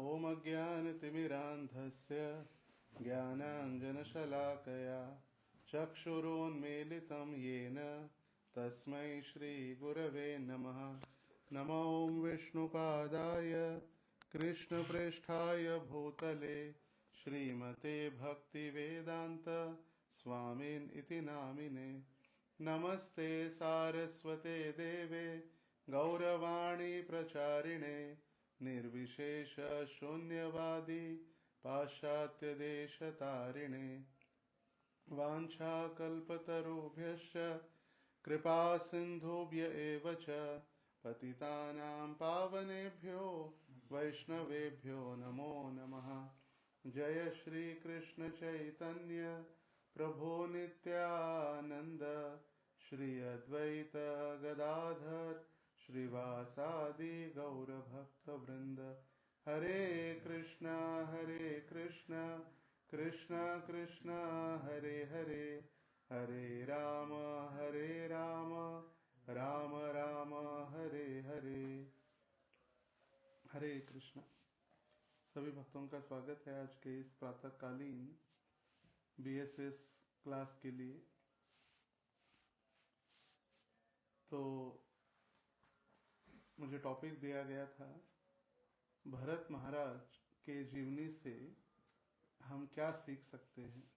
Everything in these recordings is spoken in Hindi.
ॐ अज्ञानतिमिरान्धस्य ज्ञानाञ्जनशलाकया चक्षुरोन्मीलितं येन तस्मै श्रीगुरवे नमः। नमो ॐ विष्णुपादाय कृष्णप्रेष्ठाय भूतले श्रीमते भक्तिवेदान्त स्वामिन् इति नामिने। नमस्ते सारस्वते देवे गौरवाणी प्रचारिणे निर्विशेष शून्यवादी पाश्चात्यदेशतारिणे। वाञ्छाकल्पतरुभ्यश्च कृपा सिन्धुभ्य एव च पतितानां पावनेभ्यो वैष्णवेभ्यो नमो नमः। जय श्री कृष्ण चैतन्य प्रभु नित्यानंद श्री अद्वैत गदाधर श्रीवासादि गौर भक्त वृंद। हरे कृष्णा कृष्ण कृष्ण हरे हरे, हरे राम राम राम हरे हरे। हरे कृष्ण। सभी भक्तों का स्वागत है आज के इस प्रातःकालीन बीएसएस क्लास के लिए। तो मुझे टॉपिक दिया गया था भरत महाराज के जीवनी से हम क्या सीख सकते हैं।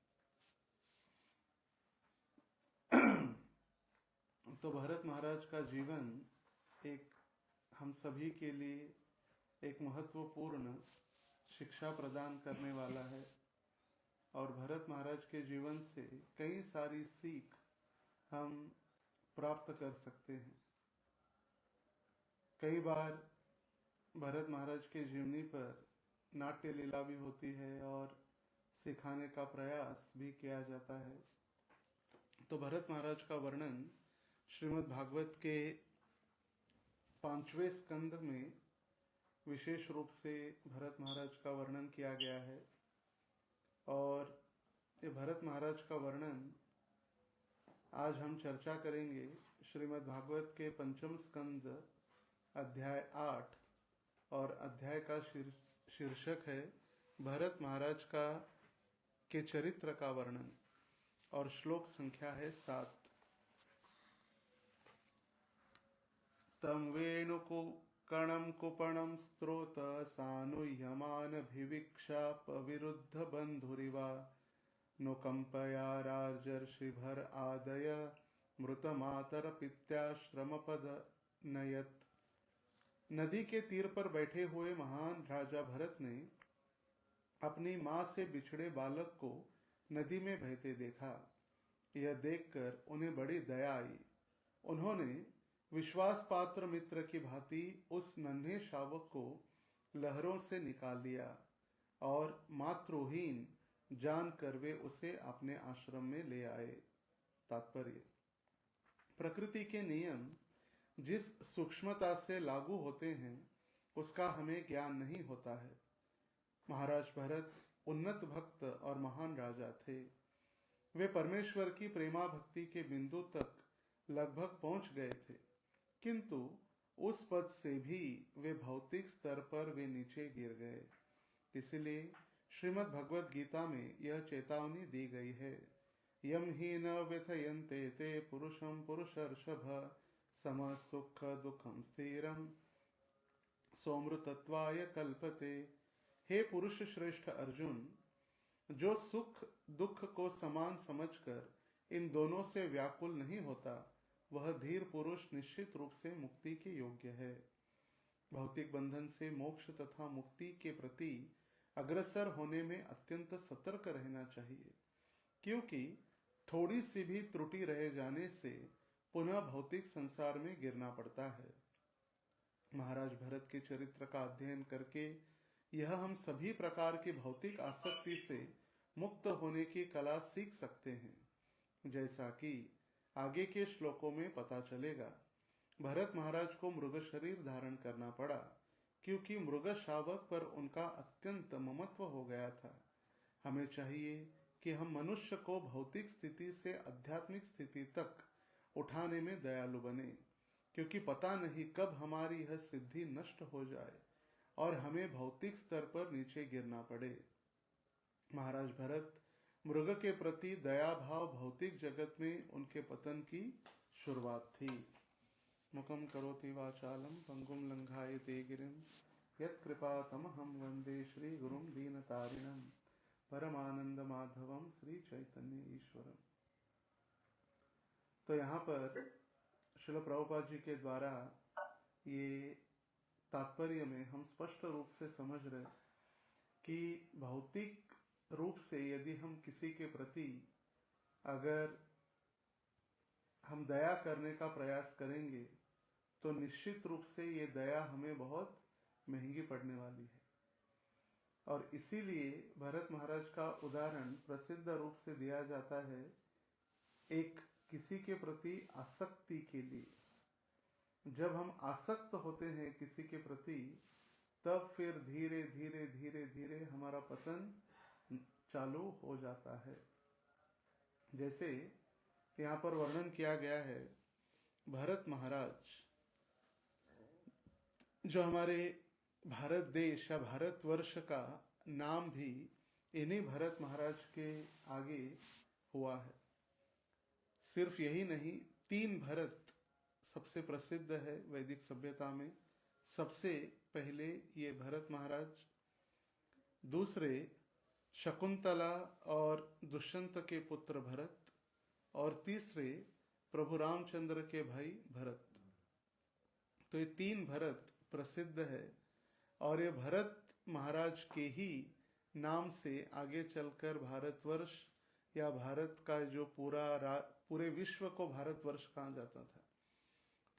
तो भरत महाराज का जीवन एक हम सभी के लिए एक महत्वपूर्ण शिक्षा प्रदान करने वाला है और भरत महाराज के जीवन से कई सारी सीख हम प्राप्त कर सकते हैं। कई बार भरत महाराज के जीवनी पर नाट्य लीला भी होती है और सिखाने का प्रयास भी किया जाता है। तो भरत महाराज का वर्णन श्रीमद् भागवत के 5वें स्कंद में विशेष रूप से भरत महाराज का वर्णन किया गया है और ये भरत महाराज का वर्णन आज हम चर्चा करेंगे। श्रीमद् भागवत के 5वें स्कंद अध्याय 8 और अध्याय का शीर्षक है भरत महाराज का के चरित्र का वर्णन और श्लोक संख्या है 7। तम वेणुकर्णं कुपणं स्त्रोत सानुह्यमानभिविक्षापविरुद्ध बन्धुरिवा नुकंपया राजर्षिभर आदय मृतमातर पित्याश्रमपद नयत। नदी के तीर पर बैठे हुए महान राजा भरत ने अपनी मां से बिछड़े बालक को नदी में बहते देखा। यह देखकर उन्हें बड़ी दया आई। उन्होंने विश्वास पात्र मित्र की भांति उस नन्हे शावक को लहरों से निकाल लिया और मातृहीन जानकर वे उसे अपने आश्रम में ले आए। तात्पर्य: प्रकृति के नियम जिस सूक्ष्मता से लागू होते हैं उसका हमें ज्ञान नहीं होता है। महाराज भरत उन्नत भक्त और महान राजा थे। वे परमेश्वर की प्रेमा भक्ति के बिंदु तक लगभग पहुंच गए थे, किंतु उस पद से भी वे भौतिक स्तर पर वे नीचे गिर गए। इसलिए श्रीमद् भगवद गीता में यह चेतावनी दी गई है, यम ही न व्यथयन्ते ते पुरुषं पुरुषर्षभ सम सुख दुखम स्थिरम सोमृतत्वाय कल्पते। हे पुरुष श्रेष्ठ अर्जुन, जो सुख दुख को समान समझकर इन दोनों से व्याकुल नहीं होता वह धीर पुरुष निश्चित रूप से मुक्ति के योग्य है। भौतिक बंधन से मोक्ष तथा मुक्ति के प्रति अग्रसर होने में अत्यंत सतर्क रहना चाहिए, क्योंकि थोड़ी सी भी त्रुटि रह जाने से पुनः भौतिक संसार में गिरना पड़ता है। महाराज भरत के चरित्र का अध्ययन करके यह हम सभी प्रकार की भौतिक आसक्ति से मुक्त होने की कला सीख सकते हैं, जैसा कि आगे के श्लोकों में पता चलेगा। भरत महाराज को मृग शरीर धारण करना पड़ा क्योंकि मृग शावक पर उनका अत्यंत ममत्व हो गया था। हमें चाहिए कि हम मनुष्य को भौतिक स्थिति से आध्यात्मिक स्थिति तक उठाने में दयालु बने, क्योंकि पता नहीं कब हमारी यह सिद्धि नष्ट हो जाए और हमें भौतिक स्तर पर नीचे गिरना पड़े। महाराज भरत मृग के प्रति दया भाव भौतिक जगत में उनके पतन की शुरुआत थी। मुखम करोति वाचालम पंगुम लंघायते गिरिम यत्कृपातमहं वंदे श्री गुरुम दीनतारिणम परमानंद माधवम श्री चैतन्य ईश्वरम। तो यहाँ पर श्रील प्रभुपाद जी के द्वारा ये तात्पर्य में हम स्पष्ट रूप से समझ रहे कि भौतिक रूप से यदि हम किसी के प्रति अगर हम दया करने का प्रयास करेंगे तो निश्चित रूप से ये दया हमें बहुत महंगी पड़ने वाली है। और इसीलिए भरत महाराज का उदाहरण प्रसिद्ध रूप से दिया जाता है एक किसी के प्रति आसक्ति के लिए। जब हम आसक्त होते हैं किसी के प्रति तब फिर धीरे धीरे धीरे धीरे हमारा पतन चालू हो जाता है। जैसे यहाँ पर वर्णन किया गया है भरत महाराज जो हमारे भारत देश या भारतवर्ष का नाम भी इन्हीं भरत महाराज के आगे हुआ है। सिर्फ यही नहीं, 3 भरत सबसे प्रसिद्ध है वैदिक सभ्यता में। सबसे पहले ये भरत महाराज, दूसरे शकुंतला और दुष्यंत के पुत्र भरत, और तीसरे प्रभु रामचंद्र के भाई भरत। तो ये 3 भरत प्रसिद्ध है और ये भरत महाराज के ही नाम से आगे चलकर भारतवर्ष या भारत का जो पूरे विश्व को भारतवर्ष कहा जाता था।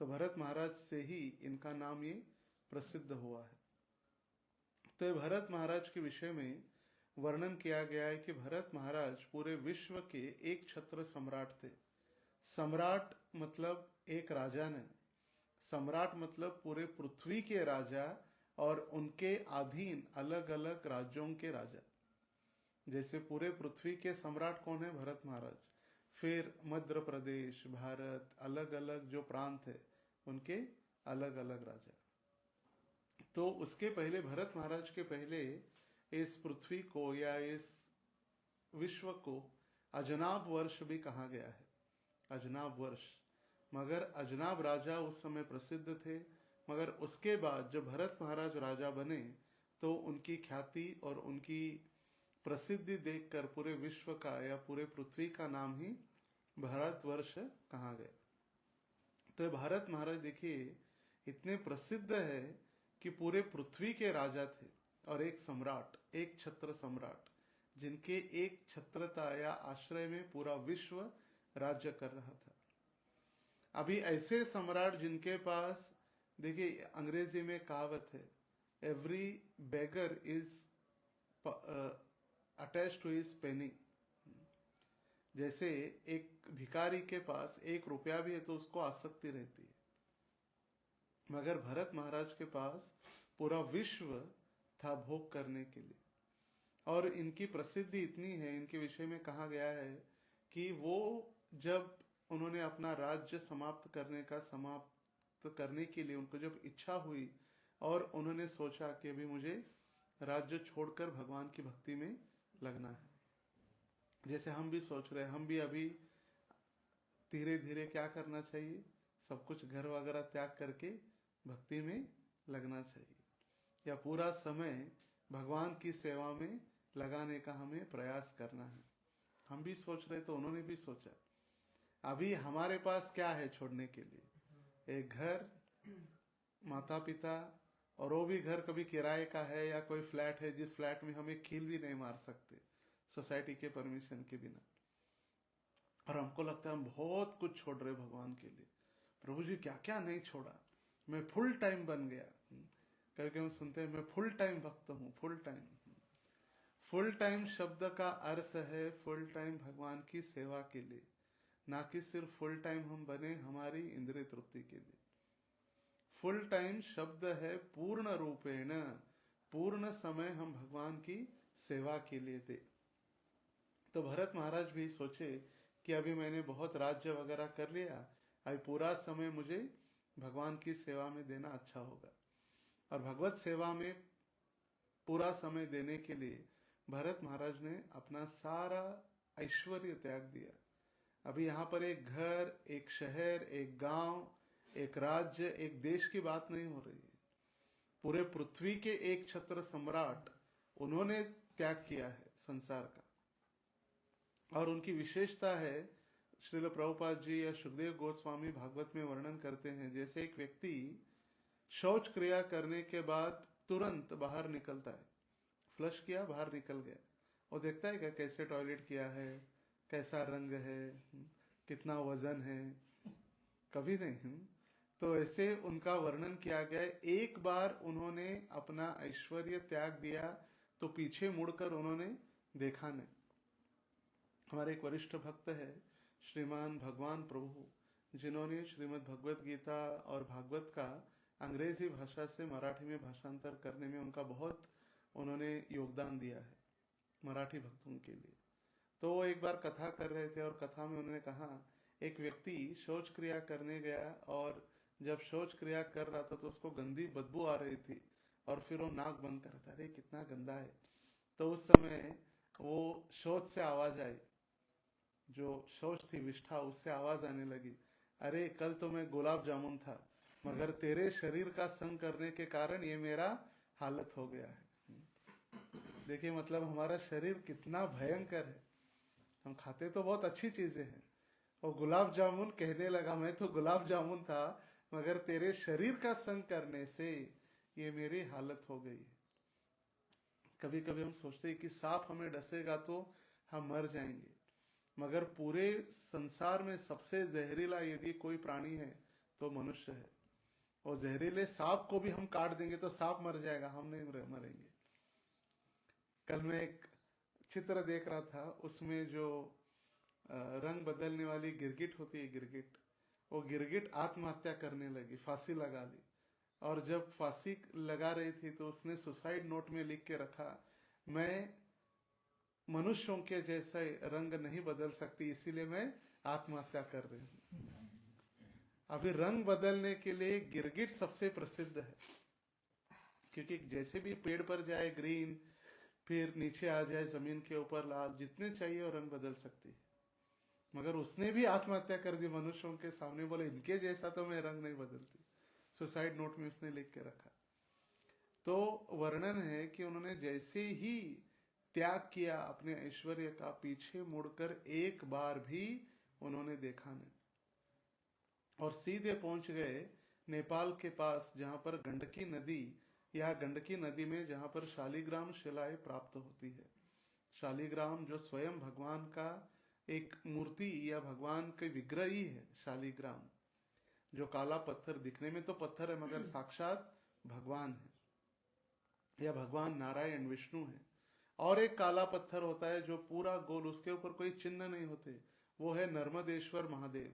तो भरत महाराज से ही इनका नाम ये प्रसिद्ध हुआ है। तो ये भरत महाराज के विषय में वर्णन किया गया है कि भरत महाराज पूरे विश्व के एक छत्र सम्राट थे। सम्राट मतलब एक राजा नहीं, सम्राट मतलब पूरे पृथ्वी के राजा और उनके अधीन अलग अलग राज्यों के राजा। जैसे पूरे पृथ्वी के सम्राट कौन है? भरत महाराज। फिर मध्य प्रदेश, भारत, अलग अलग जो प्रांत है उनके अलग अलग राजा। तो उसके पहले भरत महाराज के पहले इस पृथ्वी को या इस विश्व को अजनाब वर्ष भी कहा गया है। अजनाब वर्ष, मगर अजनाब राजा उस समय प्रसिद्ध थे। मगर उसके बाद जब भरत महाराज राजा बने तो उनकी ख्याति और उनकी प्रसिद्धि देखकर पूरे विश्व का या पूरे पृथ्वी का नाम ही भारतवर्ष कहा गया। तो भारत महाराज देखिए इतने प्रसिद्ध है कि पूरे पृथ्वी के राजा थे और एक सम्राट, एक छत्र सम्राट, जिनके एक छत्रता या आश्रय में पूरा विश्व राज्य कर रहा था। अभी ऐसे सम्राट जिनके पास, देखिए अंग्रेजी में कहावत है, every beggar is attached to his penny. जैसे एक भिखारी के पास 1 रुपया भी है तो उसको आसक्ति रहती है, मगर भरत महाराज के पास पूरा विश्व था भोग करने के लिए। और इनकी प्रसिद्धि इतनी है, इनके विषय में कहा गया है कि वो जब उन्होंने अपना राज्य समाप्त करने के लिए उनको जब इच्छा हुई और उन्होंने सोचा कि अभी मुझे राज्य छोड़कर भगवान की भक्ति में लगना है। जैसे हम भी सोच रहे हैं, हम भी अभी धीरे धीरे क्या करना चाहिए, सब कुछ घर वगैरह त्याग करके भक्ति में लगना चाहिए या पूरा समय भगवान की सेवा में लगाने का हमें प्रयास करना है। हम भी सोच रहे तो उन्होंने भी सोचा। अभी हमारे पास क्या है छोड़ने के लिए? एक घर, माता पिता, और वो भी घर कभी किराए का है या कोई फ्लैट है जिस फ्लैट में हम एक कील भी नहीं मार सकते सोसाइटी के परमिशन के बिना। और हमको लगता है हम बहुत कुछ छोड़ रहे भगवान के लिए। प्रभु जी क्या क्या नहीं छोड़ा, मैं फुल टाइम बन गया। करके हम सुनते हैं मैं फुल टाइम भक्त हूँ। फुल टाइम, फुल टाइम शब्द का अर्थ है फुल टाइम भगवान की सेवा के लिए, ना कि सिर्फ फुल टाइम हम बने हमारी इंद्रिय तृप्ति के लिए। फुल टाइम शब्द है पूर्ण रूपेण, पूर्ण समय हम भगवान की सेवा के लिए दे। तो भरत महाराज भी सोचे कि अभी मैंने बहुत राज्य वगैरह कर लिया, अभी पूरा समय मुझे भगवान की सेवा में देना अच्छा होगा। और भगवत सेवा में पूरा समय देने के लिए भरत महाराज ने अपना सारा ऐश्वर्य त्याग दिया। अभी यहाँ पर एक घर, एक शहर, एक गांव, एक राज्य, एक देश की बात नहीं हो रही है। पूरे पृथ्वी के एक छत्र सम्राट उन्होंने त्याग किया है संसार का। और उनकी विशेषता है, श्रील प्रभुपाद जी या सुखदेव गोस्वामी भागवत में वर्णन करते हैं, जैसे एक व्यक्ति शौच क्रिया करने के बाद तुरंत बाहर निकलता है, फ्लश किया बाहर निकल गया, और देखता है क्या कैसे टॉयलेट किया है, कैसा रंग है, कितना वजन है, कभी नहीं। तो ऐसे उनका वर्णन किया गया है। एक बार उन्होंने अपना ऐश्वर्य त्याग दिया तो पीछे मुड़कर उन्होंने देखा नहीं। हमारे एक वरिष्ठ भक्त है श्रीमान भगवान प्रभु, जिन्होंने श्रीमद् भगवत गीता और भागवत का अंग्रेजी भाषा से मराठी में भाषांतर करने में उनका बहुत उन्होंने योगदान दिया है मराठी भक्तों के लिए। तो वो एक बार कथा कर रहे थे और कथा में उन्होंने कहा, एक व्यक्ति शौच क्रिया करने गया और जब शौच क्रिया कर रहा था तो उसको गंदी बदबू आ रही थी और फिर वो नाक बंद कर था, अरे कितना गंदा है। तो उस समय वो शौच से आवाज आई, जो शौच थी विष्ठा, उससे आवाज आने लगी, अरे कल तो मैं गुलाब जामुन था, मगर तेरे शरीर का संग करने के कारण ये मेरा हालत हो गया है। देखिए मतलब हमारा शरीर कितना भयंकर है। हम खाते तो बहुत अच्छी चीजें हैं, और गुलाब जामुन कहने लगा मैं तो गुलाब जामुन था, मगर तेरे शरीर का संग करने से ये मेरी हालत हो गई है। कभी कभी हम सोचते हैं कि सांप हमें डसेगा तो हम मर जाएंगे, मगर पूरे संसार में सबसे जहरीला यदि कोई प्राणी है तो मनुष्य है। और जहरीले सांप को भी हम काट देंगे तो सांप मर जाएगा, हम नहीं मरेंगे। कल मैं एक चित्र देख रहा था, उसमें जो रंग बदलने वाली गिरगिट होती है, गिरगिट, वो गिरगिट आत्महत्या करने लगी, फांसी लगा ली। और जब फांसी लगा रही थी तो उसने सुसाइड नोट में लिख के रखा, मैं मनुष्यों के जैसे रंग नहीं बदल सकती, इसीलिए मैं आत्महत्या कर रही हूँ। अभी रंग बदलने के लिए गिरगिट सबसे प्रसिद्ध है, क्योंकि जैसे भी पेड़ पर जाए ग्रीन, फिर नीचे आ जाए जमीन के ऊपर लाल, जितने चाहिए वो रंग बदल सकती है। मगर उसने भी आत्महत्या कर दी मनुष्यों के सामने, बोले इनके जैसा तो मैं रंग नहीं बदलती, सुसाइड नोट में उसने लिख के रखा। तो वर्णन है कि उन्होंने जैसे ही त्याग किया अपने ऐश्वर्य का, पीछे मुड़कर एक बार भी उन्होंने देखा नहीं, और सीधे पहुंच गए नेपाल के पास, जहां पर गंडकी नदी, या गंडकी नदी में जहां पर शालिग्राम शिलाएं प्राप्त होती है। शालिग्राम जो स्वयं भगवान का एक मूर्ति या भगवान के विग्रह ही है, शालिग्राम जो काला पत्थर, दिखने में तो पत्थर है मगर साक्षात भगवान है, या भगवान नारायण विष्णु है। और एक काला पत्थर होता है जो पूरा गोल, उसके ऊपर कोई चिन्ह नहीं होते, वो है नर्मदेश्वर महादेव,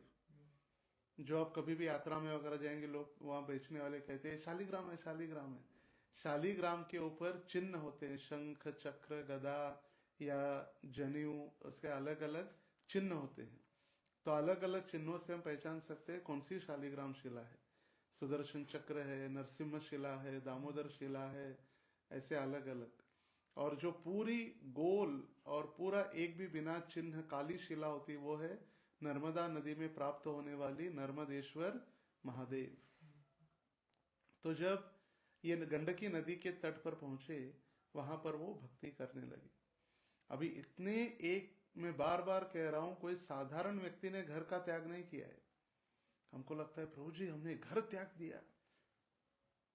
जो आप कभी भी यात्रा में वगैरह जाएंगे, लोग वहां बेचने वाले कहते हैं शालिग्राम है, शालिग्राम है। शालिग्राम के ऊपर चिन्ह होते हैं, शंख, चक्र, गदा या जनेऊ, उसके अलग अलग चिन्ह होते हैं। तो अलग अलग चिन्हों से हम पहचान सकते हैं कौन सी शालिग्राम शिला है। सुदर्शन चक्र है, नरसिम्हा शिला है, दामोदर शिला है, ऐसे अलग अलग। और जो पूरी गोल और पूरा एक भी बिना चिन्ह काली शिला होती, वो है नर्मदा नदी में प्राप्त होने वाली नर्मदेश्वर महादेव। तो जब ये गंडकी नदी के तट पर पहुंचे, वहां पर वो भक्ति करने लगी। अभी इतने, एक मैं बार बार कह रहा हूं, कोई साधारण व्यक्ति ने घर का त्याग नहीं किया है। हमको लगता है प्रभु जी हमने घर त्याग दिया,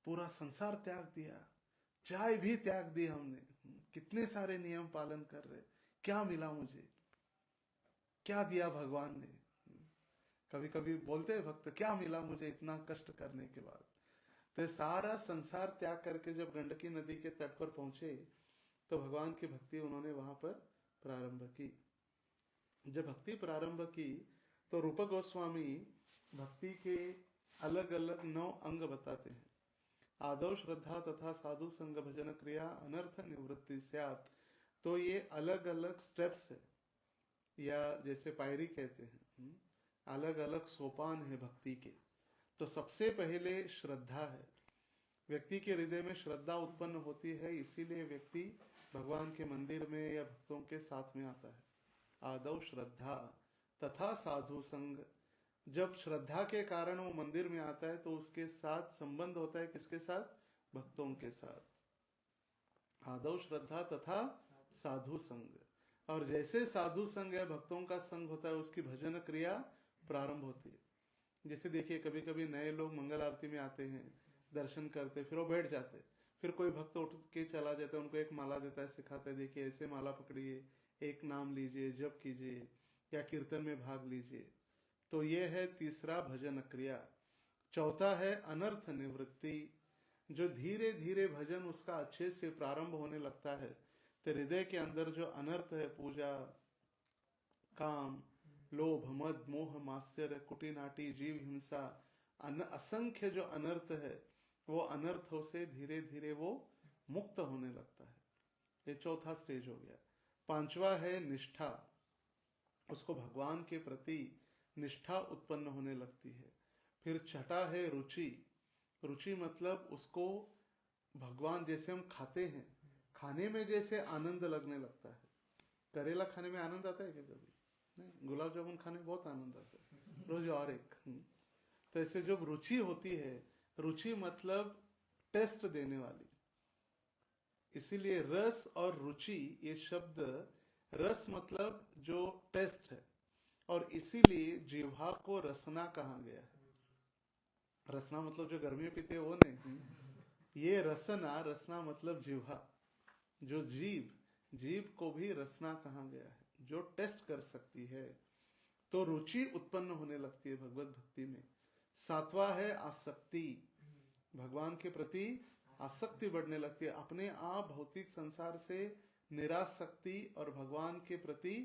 पूरा संसार त्याग दिया, चाय भी त्याग दी हमने, कितने सारे नियम पालन कर रहे, क्या मिला मुझे, क्या दिया भगवान ने। कभी कभी बोलते हैं भक्त, क्या मिला मुझे इतना कष्ट करने के बाद। तो सारा संसार त्याग करके जब गंडकी नदी के तट पर पहुंचे तो भगवान की भक्ति उन्होंने वहां पर प्रारंभ की। जब भक्ति प्रारंभ की तो रूप गोस्वामी भक्ति के अलग अलग 9 अंग बताते हैं। आदौ श्रद्धा तथा साधु संग भजन क्रिया अनर्थ निवृत्ति स्यात्। तो ये अलग अलग स्टेप्स है, या जैसे पायरी कहते हैं, अलग अलग सोपान है भक्ति के। तो सबसे पहले श्रद्धा है। व्यक्ति के हृदय में श्रद्धा उत्पन्न होती है, इसीलिए व्यक्ति भगवान के मंदिर में या भक्तों के साथ में आता है। आदौ श्रद्धा तथा साधु संग। जब श्रद्धा के कारण वो मंदिर में आता है तो उसके साथ संबंध होता है, किसके साथ? भक्तों के साथ। आदौ श्रद्धा तथा साधु संग। और जैसे साधु संग या भक्तों का संग होता है, उसकी भजन क्रिया प्रारंभ होती है। जैसे देखिए, कभी कभी नए लोग मंगल आरती में आते हैं, दर्शन करते, फिर वो बैठ जाते, फिर कोई भक्त उठ के चला जाता है, उनको एक माला देता है, सिखाता है, देखिए ऐसे माला पकड़िए, एक नाम लीजिए, जप कीजिए, या कीर्तन में भाग लीजिए। तो ये है तीसरा भजन क्रिया। चौथा है अनर्थ निवृत्ति। जो धीरे धीरे भजन उसका अच्छे से प्रारंभ होने लगता है, तो हृदय के अंदर जो अनर्थ है, पूजा, काम, लोभ, मद, मोह, मात्सर्य, कुटिनाटी, जीव हिंसा, असंख्य जो अनर्थ है, वो अनर्थों से धीरे धीरे वो मुक्त होने लगता है। ये चौथा स्टेज हो गया। पांचवा है निष्ठा। उसको भगवान के प्रति निष्ठा उत्पन्न होने लगती है। फिर छठा है रुचि। रुचि मतलब उसको भगवान, जैसे हम खाते हैं, खाने में जैसे आनंद लगने लगता है। करेला खाने में आनंद आता है क्या कभी? नहीं। गुलाब जामुन खाने में बहुत आनंद आता है, रोज और एक। तो ऐसे जब रुचि होती है, रुचि मतलब टेस्ट देने वाली, इसीलिए रस और रुचि ये शब्द, रस मतलब जो टेस्ट है, और इसीलिए जिह्वा को रसना कहा गया है। रसना मतलब जो गर्मी पीते हैं वो नहीं, ये रसना, रसना मतलब जिह्वा, जो जीव को भी रसना कहा गया है, जो टेस्ट कर सकती है। तो रुचि उत्पन्न होने लगती है भगवत भक्ति में। सातवां है आसक्ति। भगवान के प्रति आसक्ति बढ़ने लगती है, अपने आप भौतिक संसार से निरासक्ति और भगवान के प्रति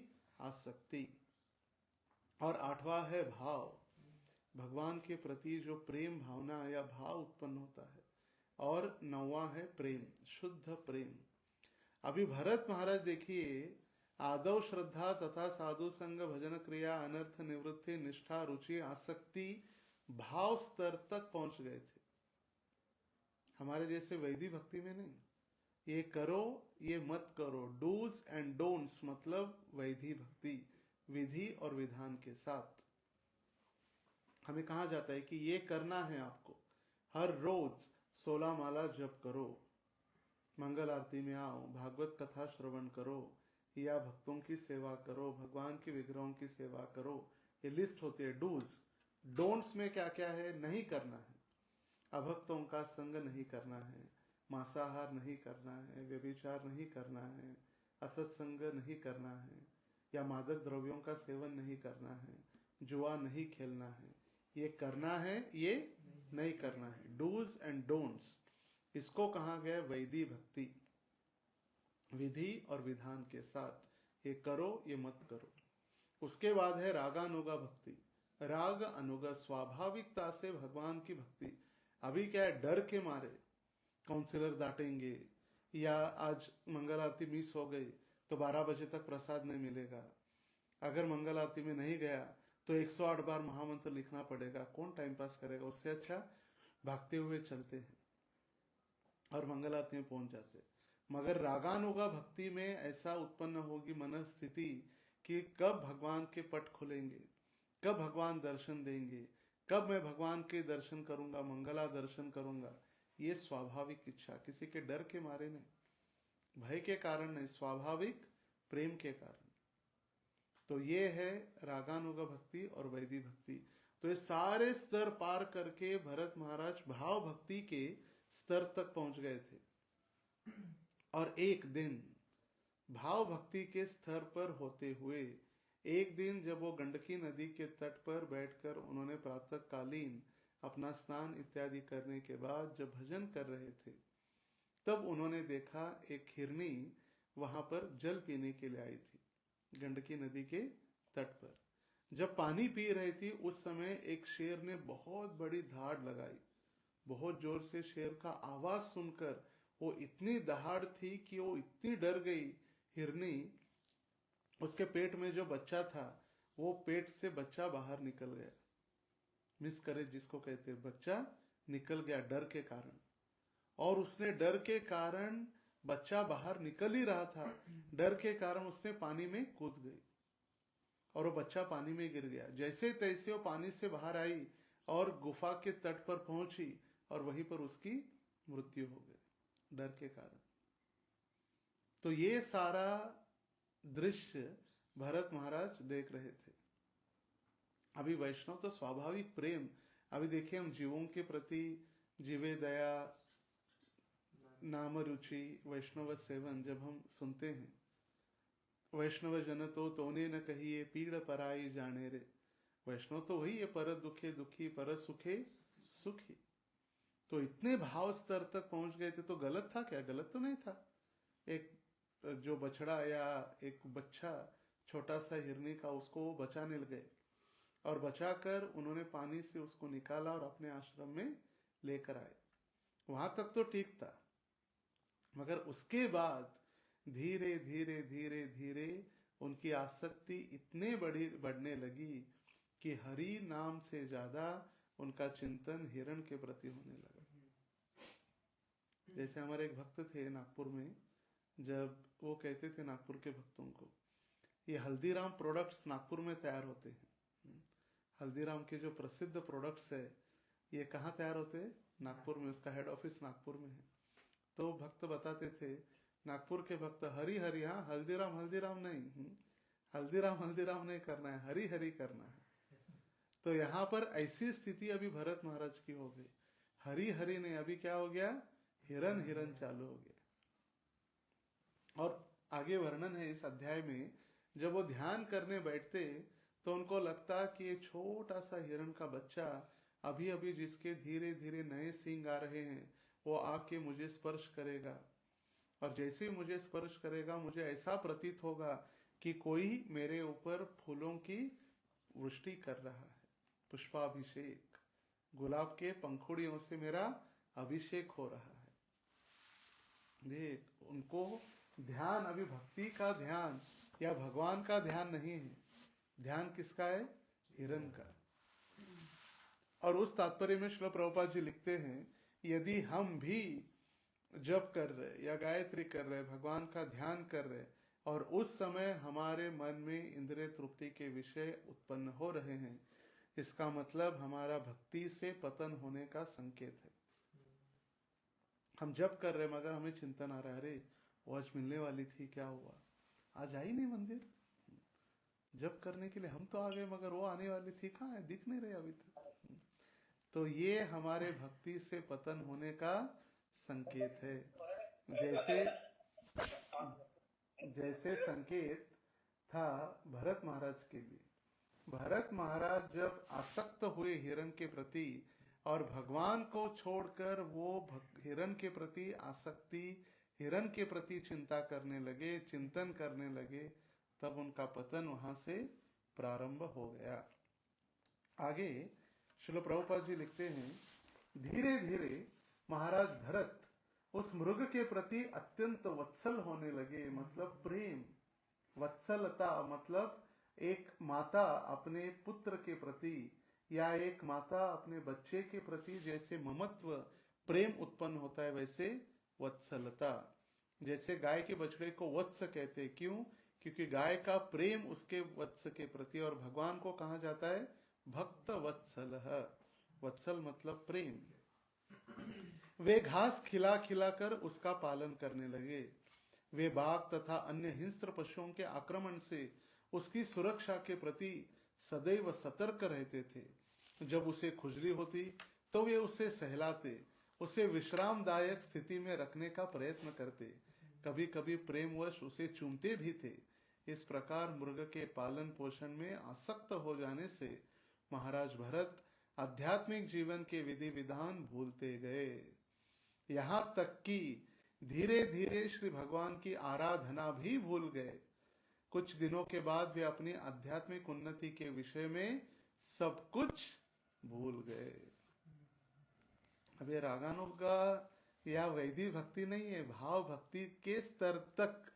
आसक्ति। और आठवां है भाव। भगवान के प्रति जो प्रेम भावना या भाव उत्पन्न होता है। और नौवां है प्रेम, शुद्ध प्रेम। अभी भरत महाराज देखिए, आदौ श्रद्धा तथा साधु संग, भजन क्रिया, अनर्थ निवृत्ति, निष्ठा, रुचि, आसक्ति, भाव स्तर तक पहुंच गए थे। हमारे जैसे वैदिक भक्ति में नहीं, ये करो ये मत करो, डूज एंड डोंट्स, मतलब वैदिक भक्ति, विधि और विधान के साथ। हमें कहा जाता है कि ये करना है आपको, हर रोज 16 माला जप करो, मंगल आरती में आओ, भागवत कथा श्रवण करो, या भक्तों की सेवा करो, भगवान के विग्रहों की सेवा करो। ये लिस्ट होती है डूज। डोंट्स में क्या क्या है? नहीं करना है, अभक्तों का संग नहीं करना है, मांसाहार नहीं करना है, व्यभिचार नहीं करना है, असत्संग नहीं करना है, या मादक द्रव्यों का सेवन नहीं करना है, जुआ नहीं खेलना है। ये करना है, ये नहीं करना है, डूज एंड डोंट्स। इसको कहा गया वैदिक भक्ति, विधि और विधान के साथ। ये करो ये मत करो। उसके बाद है रागानुगा भक्ति। राग अनुगा, स्वाभाविकता से भगवान की भक्ति। अभी क्या है, डर के मारे काउंसलर डांटेंगे, या आज मंगल आरती मिस हो गई तो 12 बजे तक प्रसाद नहीं मिलेगा, अगर मंगल आरती में नहीं गया तो 108 बार महामंत्र लिखना पड़ेगा, कौन टाइम पास करेगा? उससे अच्छा भागते हुए चलते हैं और मंगल आरती में पहुंच जाते हैं। मगर रागानुगा भक्ति में ऐसा उत्पन्न होगी मन स्थिति कि कब भगवान के पट खुलेंगे, कब भगवान दर्शन देंगे, कब मैं भगवान के दर्शन करूंगा, मंगला दर्शन करूंगा। ये स्वाभाविक इच्छा, किसी के डर के मारे नहीं, भय के कारण नहीं, स्वाभाविक प्रेम के कारण। तो ये है रागानुगा भक्ति और वैदिक भक्ति। तो ये सारे स्तर पार करके भरत महाराज भाव भक्ति के स्तर तक पहुंच गए थे। और एक दिन भाव भक्ति के स्तर पर होते हुए, एक दिन जब वो गंडकी नदी के तट पर बैठकर उन्होंने प्रातःकालीन अपना स्नान इत्यादि करने के बाद जब भजन कर रहे थे, तब उन्होंने देखा एक हिरनी वहां पर जल पीने के लिए आई थी, गंडकी नदी के तट पर। जब पानी पी रही थी उस समय एक शेर ने बहुत बड़ी दहाड़ लगाई। बहुत जोर से शेर का आवाज सुनकर वो इतनी दहाड़ थी कि वो इतनी डर गई हिरनी। उसके पेट में जो बच्चा था, वो पेट से बच्चा बाहर निकल गया, मिसकैरेज जिसको कहते हैं, बच्चा निकल गया डर के कारण। और उसने डर के कारण, बच्चा बाहर निकल ही रहा था, डर के कारण उसने पानी में कूद गई और वो बच्चा पानी में गिर गया। जैसे तैसे वो पानी से बाहर आई और गुफा के तट पर पहुंची और वहीं पर उसकी मृत्यु हो गई डर के कारण। तो ये सारा दृश्य भरत महाराज देख रहे थे। अभी वैष्णव तो स्वाभाविक प्रेम, अभी देखिए हम जीवों के प्रति जीवे दया, नाम रुचि, वैष्णव सेवन जब हम सुनते हैं, वैष्णव जन तो तोने न कहिए पीड़ पराई जाने रे। वैष्णव तो वही है, पर दुखे दुखी पर सुखे सुखी। तो इतने भाव स्तर तक पहुंच गए थे, तो गलत था क्या? गलत तो नहीं था। एक जो बछड़ा या एक बच्चा छोटा सा हिरनी का, उसको वो बचाने लगे और बचाकर उन्होंने पानी से उसको निकाला और अपने आश्रम में लेकर आए। वहां तक तो ठीक था, मगर उसके बाद धीरे धीरे धीरे धीरे उनकी आसक्ति इतने बढ़ने लगी कि हरि नाम से ज्यादा उनका चिंतन हिरण के प्रति होने लगा। जैसे हमारे एक भक्त थे नागपुर में, जब वो कहते थे नागपुर के भक्तों को, ये हल्दीराम प्रोडक्ट्स नागपुर में तैयार होते हैं। हल्दीराम के जो प्रसिद्ध प्रोडक्ट्स है, ये कहाँ तैयार होते हैं? नागपुर में। उसका हेड ऑफिस नागपुर में है। तो भक्त बताते थे, नागपुर के भक्त, हरी हरी, हाँ, हल्दीराम हल्दीराम नहीं, हल्दीराम नहीं करना है, हरी हरी करना है। तो यहाँ पर ऐसी स्थिति अभी भरत महाराज की हो गई। हरी हरी नहीं, अभी क्या हो गया? हिरन हिरन चालू हो गया। और आगे वर्णन है इस अध्याय में, जब वो ध्यान करने बैठते तो उनको लगता कि ये छोटा सा हिरण का बच्चा अभी अभी जिसके धीरे धीरे नए सींग आ रहे हैं, वो आके मुझे स्पर्श करेगा, और जैसे ही मुझे स्पर्श करेगा मुझे ऐसा प्रतीत होगा कि कोई मेरे ऊपर फूलों की वृष्टि कर रहा है, पुष्पाभिषेक, गुलाब के पंखुड़ियों से मेरा अभिषेक हो रहा है। देख, उनको ध्यान, अभी भक्ति का ध्यान या भगवान का ध्यान नहीं है, ध्यान किसका है? हिरण का। और उस तात्पर्य में श्रील प्रभुपाद जी लिखते हैं, यदि हम भी जप कर रहे या गायत्री कर रहे, भगवान का ध्यान कर रहे, और उस समय हमारे मन में इंद्रिय तृप्ति के विषय उत्पन्न हो रहे हैं, इसका मतलब हमारा भक्ति से पतन होने का संकेत है। हम जप कर रहे मगर हमें चिंतन आ रहा है, अरे वो आज मिलने वाली थी, क्या हुआ, आज आई नहीं मंदिर, जप करने के लिए हम तो आ गए मगर वो आने वाली थी, कहाँ है, दिख नहीं रहे अभी तक। तो ये हमारे भक्ति से पतन होने का संकेत है। जैसे संकेत था भरत महाराज के लिए। भरत महाराज जब आसक्त हुए हिरण के प्रति और भगवान को छोड़कर वो हिरण के प्रति आसक्ति, हिरण के प्रति चिंता करने लगे, चिंतन करने लगे, तब उनका पतन वहां से प्रारंभ हो गया। आगे श्रील प्रभुपाद जी लिखते हैं, धीरे धीरे महाराज भरत उस मृग के प्रति अत्यंत वत्सल होने लगे। मतलब प्रेम, वत्सलता मतलब एक माता अपने पुत्र के प्रति या एक माता अपने बच्चे के प्रति जैसे ममत्व प्रेम उत्पन्न होता है, वैसे वत्सलता। जैसे गाय के बछड़े को वत्स कहते हैं, क्यों? क्योंकि गाय का प्रेम उसके वत्स के प्रति, और भगवान को कहा जाता है भक्त वत्सल। वत्सल मतलब प्रेम। वे घास खिला खिलाकर उसका पालन करने लगे। वे बाघ तथा अन्य हिंस्र पशुओं के आक्रमण से उसकी सुरक्षा के प्रति सदैव सतर्क रहते थे। जब उसे खुजली होती तो वे उसे सहलाते, उसे विश्रामदायक स्थिति में रखने का प्रयत्न करते, कभी कभी प्रेमवश उसे चूमते भी थे। इस प्रकार मृग के पालन पोषण में आसक्त हो जाने से महाराज भरत आध्यात्मिक जीवन के विधि विधान भूलते गए, यहाँ तक कि धीरे धीरे श्री भगवान की आराधना भी भूल गए। कुछ दिनों के बाद वे अपनी आध्यात्मिक उन्नति के विषय में सब कुछ भूल गए। अब ये रागानुगा या वैदिक भक्ति नहीं है, भाव भक्ति के स्तर तक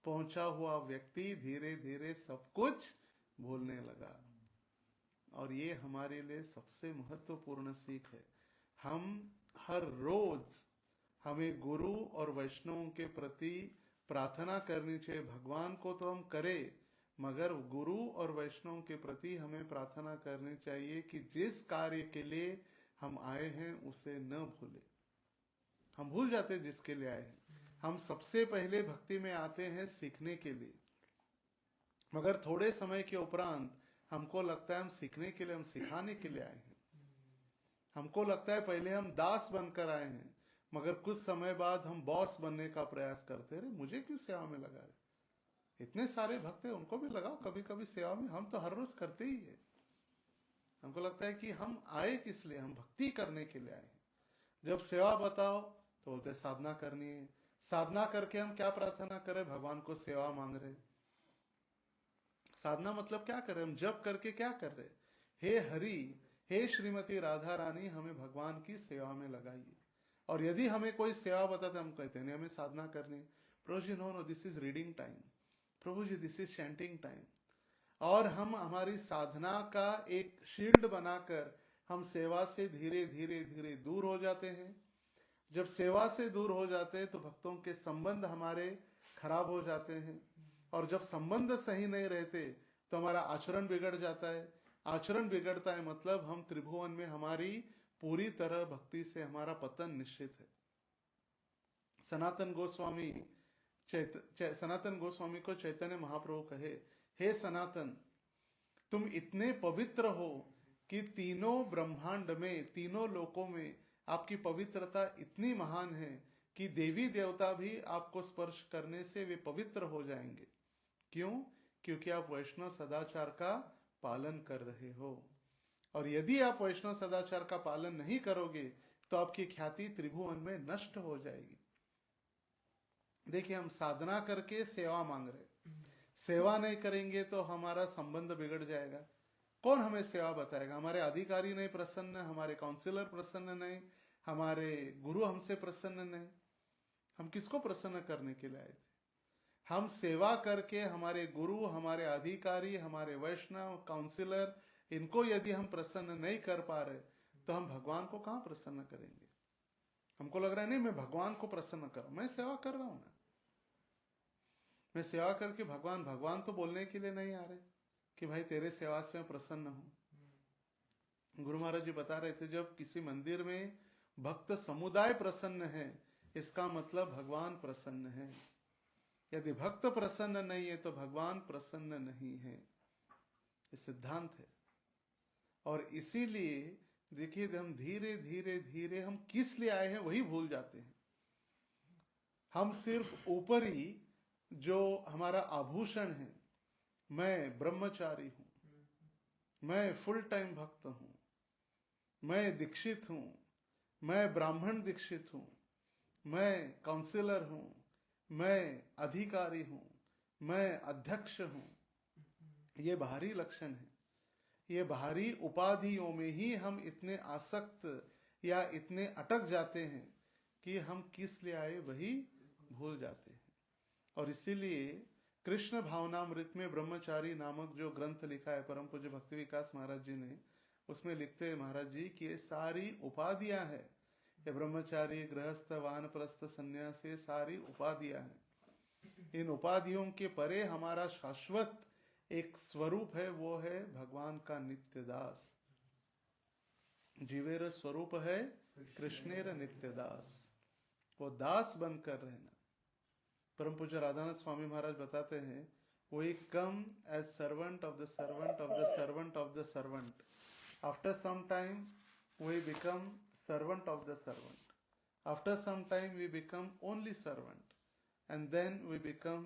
पहुंचा हुआ व्यक्ति धीरे धीरे सब कुछ भूलने लगा। और ये हमारे लिए सबसे महत्वपूर्ण सीख है। हम हर रोज हमें गुरु और वैष्णवों के प्रति प्रार्थना करनी चाहिए। भगवान को तो हम करें, मगर गुरु और वैष्णव के प्रति हमें प्रार्थना करनी चाहिए कि जिस कार्य के लिए हम आए हैं उसे न भूले। हम भूल जाते हैं जिसके लिए आए हैं। हम सबसे पहले भक्ति में आते हैं सीखने के लिए, मगर थोड़े समय के उपरांत हमको लगता है हम सीखने के लिए, हम सिखाने के लिए आए हैं। हमको लगता है पहले हम दास बनकर आए हैं, मगर कुछ समय बाद हम बॉस बनने का प्रयास करते हैं। मुझे क्यों सेवा में लगा रहे? इतने सारे भक्त हैं, उनको भी लगाओ कभी कभी सेवा में। हम तो हर रोज करते ही है। हमको लगता है कि हम आए किस लिए? हम भक्ति करने के लिए आए हैं। जब सेवा बताओ तो बोलते साधना करनी है। साधना करके हम क्या प्रार्थना करें? भगवान को सेवा मांग रहे। साधना मतलब क्या करें? हम जप करके क्या कर रहे? हे हरि, हे श्रीमती राधा रानी, हमें भगवान की सेवा में लगाइए। और यदि हमें कोई सेवा बताते हम कहते हैं हमें साधना करनी। प्रभु जी no, this is reading time. प्रभु जी दिस इज चैंटिंग टाइम। और हम हमारी साधना का एक शील्ड बनाकर हम सेवा से धीरे धीरे धीरे दूर हो जाते हैं। जब सेवा से दूर हो जाते हैं तो भक्तों के संबंध हमारे खराब हो जाते हैं। और जब संबंध सही नहीं रहते तो हमारा आचरण बिगड़ जाता है। आचरण बिगड़ता है मतलब हम त्रिभुवन में हमारी पूरी तरह भक्ति से हमारा पतन निश्चित है। सनातन गोस्वामी को चैतन्य महाप्रभु कहे, हे सनातन, तुम इतने पवित्र हो कि तीनों ब्रह्मांड में, तीनों लोकों में आपकी पवित्रता इतनी महान है कि देवी देवता भी आपको स्पर्श करने से वे पवित्र हो जाएंगे। क्यों? क्योंकि आप वैष्णव सदाचार का पालन कर रहे हो। और यदि आप वैष्णव सदाचार का पालन नहीं करोगे तो आपकी ख्याति त्रिभुवन में नष्ट हो जाएगी। देखिए, हम साधना करके सेवा मांग रहे, सेवा नहीं करेंगे तो हमारा संबंध बिगड़ जाएगा। कौन हमें सेवा बताएगा? हमारे अधिकारी नहीं प्रसन्न, हमारे काउंसिलर प्रसन्न नहीं, हमारे गुरु हमसे प्रसन्न नहीं। हम किसको प्रसन्न करने के लिए आए थे? हम सेवा करके हमारे गुरु, हमारे अधिकारी, हमारे वैष्णव, काउंसिलर, इनको यदि हम प्रसन्न नहीं कर पा रहे तो हम भगवान को कहां प्रसन्न करेंगे? हमको लग रहा है नहीं मैं भगवान को प्रसन्न करूं, मैं सेवा कर रहा हूं ना। मैं सेवा करके भगवान तो बोलने के लिए नहीं आ रहे कि भाई तेरे सेवा से मैं प्रसन्न हूं। गुरु महाराज जी बता रहे थे, जब किसी मंदिर में भक्त समुदाय प्रसन्न है इसका मतलब भगवान प्रसन्न है। यदि भक्त प्रसन्न नहीं है तो भगवान प्रसन्न नहीं है। ये सिद्धांत है। और इसीलिए देखिए, हम धीरे धीरे धीरे हम किस लिए आए हैं वही भूल जाते हैं। हम सिर्फ ऊपरी जो हमारा आभूषण है, मैं ब्रह्मचारी हूं, मैं फुल टाइम भक्त हूं, मैं दीक्षित हूं, मैं ब्राह्मण दीक्षित हूं, मैं काउंसिलर हूं, मैं अधिकारी हूं, मैं अध्यक्ष हूं, ये बाहरी लक्षण है। ये बाहरी उपाधियों में ही हम इतने आसक्त या इतने अटक जाते हैं कि हम किस लिए आए वही भूल जाते हैं। और इसीलिए कृष्ण भावनामृत में ब्रह्मचारी नामक जो ग्रंथ लिखा है परम पूज्य भक्ति विकास महाराज जी ने, उसमें लिखते हैं महाराज जी कि ये सारी उपाधियां हैं। ये ब्रह्मचारी, गृहस्थ, वानप्रस्थ, संन्यास, ये सारी उपाधियां हैं। इन उपाधियों के परे हमारा शाश्वत एक स्वरूप है, वो है भगवान का नित्य दास। जीवेर स्वरूप है कृष्णेर नित्य दास। वो दास बनकर रहना। परम पूज्य राधानाथ स्वामी महाराज बताते हैं, we come as servant of the servant of the servant of the servant. After some time we become servant of the servant. After some time we become only servant, and then we become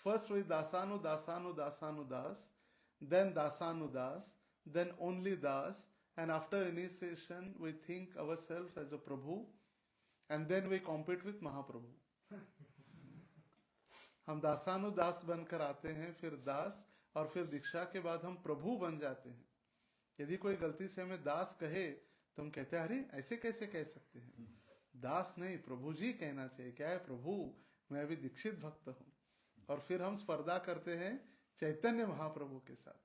first with dasanu dasanu dasanu das, then dasanu das, then only das, and after initiation we think ourselves as a Prabhu, and then we compete with Mahaprabhu. हम दासानु दास बनकर आते हैं, फिर दास, और फिर दीक्षा के बाद हम प्रभु बन जाते हैं। यदि कोई गलती से हमें दास कहे तो हम कहते हैं अरे ऐसे कैसे कह सकते हैं? दास नहीं, प्रभु जी कहना चाहिए। क्या है? प्रभु, मैं अभी दीक्षित भक्त हूं। और फिर हम स्पर्धा करते हैं चैतन्य महाप्रभु के साथ।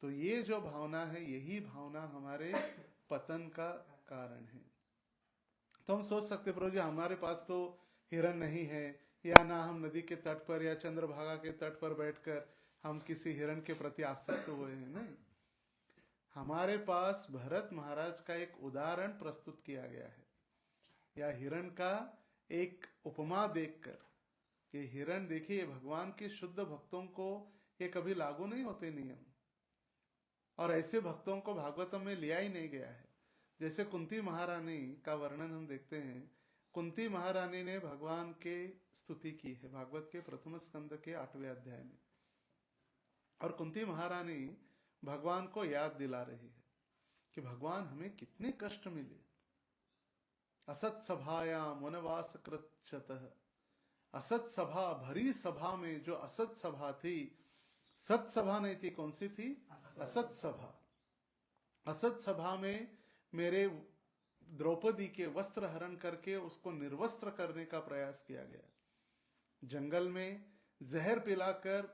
तो ये जो भावना है, यही भावना हमारे पतन का कारण है। तो हम सोच सकते प्रभु जी हमारे पास तो हिरण नहीं है, या ना हम नदी के तट पर या चंद्रभागा के तट पर बैठकर हम किसी हिरण के प्रति आसक्त हुए हैं। नहीं, हमारे पास भरत महाराज का एक उदाहरण प्रस्तुत किया गया है, या हिरण का एक उपमा देखकर। ये हिरण देखिए, भगवान के शुद्ध भक्तों को ये कभी लागू नहीं होते नियम, और ऐसे भक्तों को भागवतम में लिया ही नहीं गया है। जैसे कुंती महारानी का वर्णन हम देखते हैं। कुंती महारानी ने भगवान के स्तुति की है भागवत के प्रथम स्कंद के 8वें अध्याय में, और कुंती महारानी भगवान को याद दिला रही है कि भगवान हमें कितने कष्ट मिले। असत सभायाम वनवास कृतशतः, असत सभा, भरी सभा में जो असत सभा थी, सत सभा नहीं थी, कौन सी थी? असत सभा। असत सभा में मेरे द्रौपदी के वस्त्र हरण करके उसको निर्वस्त्र करने का प्रयास किया गया। जंगल में जहर पिलाकर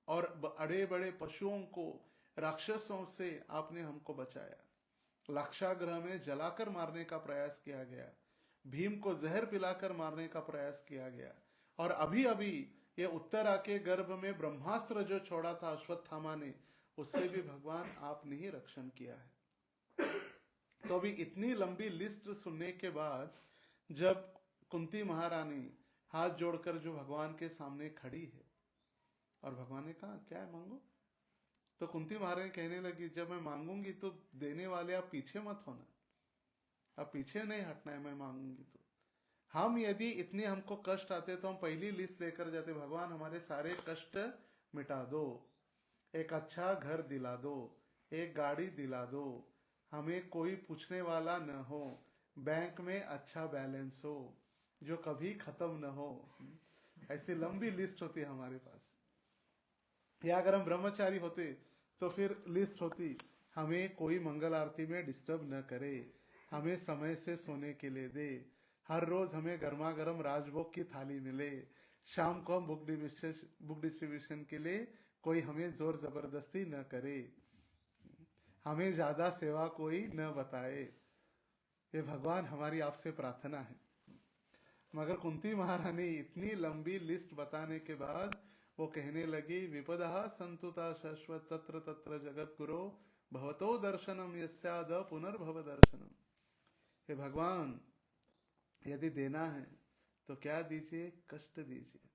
और बड़े बड़े पशुओं को राक्षसों से आपने हमको बचाया। लाक्षागृह में जलाकर मारने का प्रयास किया गया, भीम को जहर पिलाकर मारने का प्रयास किया गया, और अभी अभी ये उत्तरा के गर्भ में ब्रह्मास्त्र जो छोड़ा था अश्वत्थामा ने, उससे भी भगवान आपने ही रक्षण किया है। तो अभी इतनी लंबी लिस्ट सुनने के बाद जब कुंती महारानी हाथ जोड़कर जो भगवान के सामने खड़ी है, और भगवान ने कहा क्या है मांगो, तो कुंती महारानी कहने लगी जब मैं मांगूंगी तो देने वाले आप पीछे मत होना, अब पीछे नहीं हटना है, मैं मांगूंगी तो। हम यदि इतने हमको कष्ट आते तो हम पहली लिस्ट लेकर जाते, भगवान हमारे सारे कष्ट मिटा दो, एक अच्छा घर दिला दो, एक गाड़ी दिला दो, हमें कोई पूछने वाला न हो, बैंक में अच्छा बैलेंस हो जो कभी खत्म न हो। ऐसी लंबी लिस्ट होती है हमारे पास। या अगर हम ब्रह्मचारी होते तो फिर लिस्ट होती, हमें कोई मंगल आरती में डिस्टर्ब न करे, हमें समय से सोने के लिए दे, हर रोज हमें गर्मा गर्म राजभोग की थाली मिले, शाम को हम बुक डिस्ट्रीब्यूशन के लिए कोई हमें जोर जबरदस्ती न करे, हमें ज्यादा सेवा कोई न बताए। ये भगवान हमारी आपसे प्रार्थना है। मगर कुंती महारानी इतनी लंबी लिस्ट बताने के बाद वो कहने लगी, विपदा संतुता शाश्वत तत्र तत्र जगत गुरो भवतो दर्शनम यस्याद पुनर्भव दर्शनम। हे भगवान, यदि देना है तो क्या दीजिए, कष्ट दीजिए,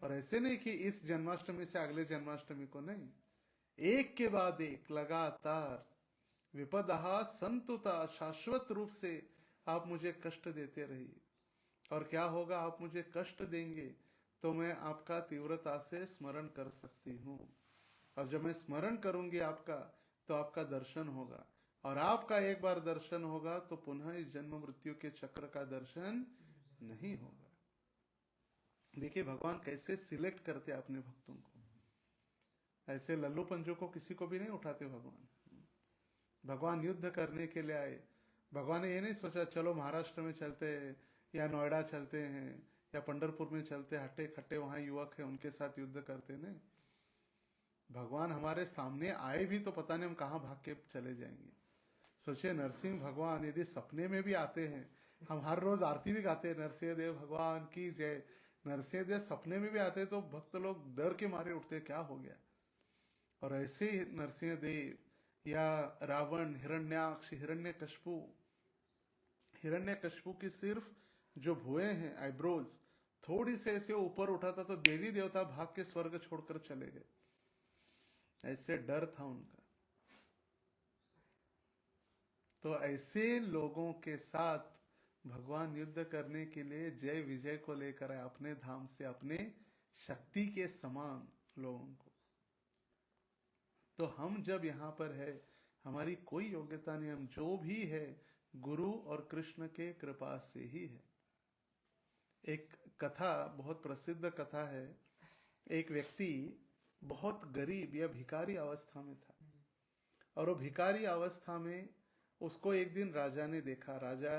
और ऐसे नहीं कि इस जन्माष्टमी से अगले जन्माष्टमी को नहीं, एक के बाद एक लगातार विपदा संतुता, शाश्वत रूप से आप मुझे कष्ट देते रहिए। और क्या होगा, आप मुझे कष्ट देंगे तो मैं आपका तीव्रता से स्मरण कर सकती हूँ, और जब मैं स्मरण करूंगी आपका तो आपका दर्शन होगा, और आपका एक बार दर्शन होगा तो पुनः इस जन्म मृत्यु के चक्र का दर्शन नहीं होगा। देखिए भगवान कैसे सिलेक्ट करते अपने भक्तों को, ऐसे लल्लू पंजों को किसी को भी नहीं उठाते भगवान। भगवान युद्ध करने के लिए आए। भगवान ने ये नहीं सोचा चलो महाराष्ट्र में चलते हैं, या नोएडा चलते हैं, या पंढरपुर में चलते, हट्टे खट्टे वहां युवक है उनके साथ युद्ध करते। नहीं, भगवान हमारे सामने आए भी तो पता नहीं हम कहाँ भाग के चले जाएंगे। सोचिए, नरसिंह भगवान यदि सपने में भी आते हैं, हम हर रोज आरती भी गाते हैं, नरसिंह देव भगवान की जय। नरसिंह देव सपने में भी आते तो भक्त लोग डर के मारे उठते, क्या हो गया। और ऐसे ही नरसिंह देव या रावण, हिरण्याक्ष, हिरण्यकश्यपु की सिर्फ जो भुएं हैं, आईब्रोज थोड़ी से ऐसे ऊपर उठाता तो देवी देवता भाग के स्वर्ग छोड़कर चले गए, ऐसे डर था उनका। तो ऐसे लोगों के साथ भगवान युद्ध करने के लिए जय विजय को लेकर आए अपने धाम से, अपने शक्ति के समान लोगों को। तो हम जब यहाँ पर है, हमारी कोई योग्यता नहीं, हम जो भी है गुरु और कृष्ण के कृपा से ही है। एक कथा, बहुत प्रसिद्ध कथा है। एक व्यक्ति बहुत गरीब या भिखारी अवस्था में था, और वो भिखारी अवस्था में उसको एक दिन राजा ने देखा। राजा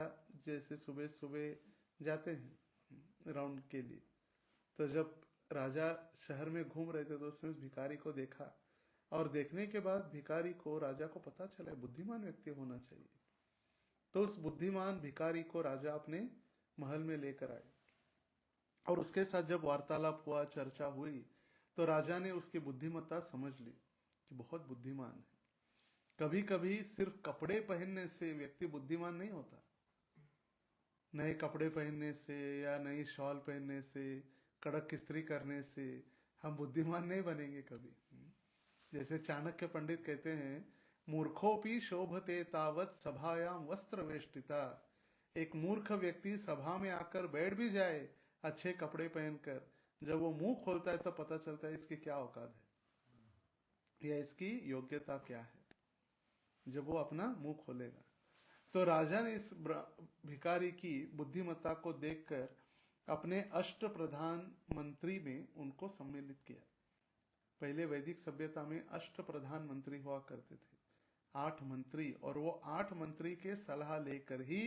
जैसे सुबह सुबह जाते हैं राउंड के लिए, तो जब राजा शहर में घूम रहे थे तो उसने उस भिखारी को देखा, और देखने के बाद भिखारी को, राजा को पता चला बुद्धिमान व्यक्ति होना चाहिए। तो उस बुद्धिमान भिखारी को राजा अपने महल में लेकर आए और उसके साथ जब वार्तालाप हुआ, चर्चा हुई, तो राजा ने उसकी बुद्धिमत्ता समझ ली कि बहुत बुद्धिमान है। कभी कभी सिर्फ कपड़े पहनने से व्यक्ति बुद्धिमान नहीं होता। नए कपड़े पहनने से या नई शॉल पहनने से, कड़क इस्त्री करने से हम बुद्धिमान नहीं बनेंगे कभी। जैसे चाणक्य पंडित कहते हैं, मूर्खोपि शोभते तावत सभायाम वस्त्र वेष्टिता। एक मूर्ख व्यक्ति सभा में आकर बैठ भी जाए अच्छे कपड़े पहनकर, जब वो मुंह खोलता है तो पता चलता है इसकी क्या औकात है या इसकी योग्यता क्या है, जब वो अपना मुंह खोलेगा। तो राजा ने इस भिखारी की बुद्धिमत्ता को देखकर अपने अष्ट प्रधान मंत्री में उनको सम्मिलित किया। पहले वैदिक सभ्यता में अष्ट प्रधान मंत्री हुआ करते थे, 8 मंत्री, और वो 8 मंत्री के सलाह लेकर ही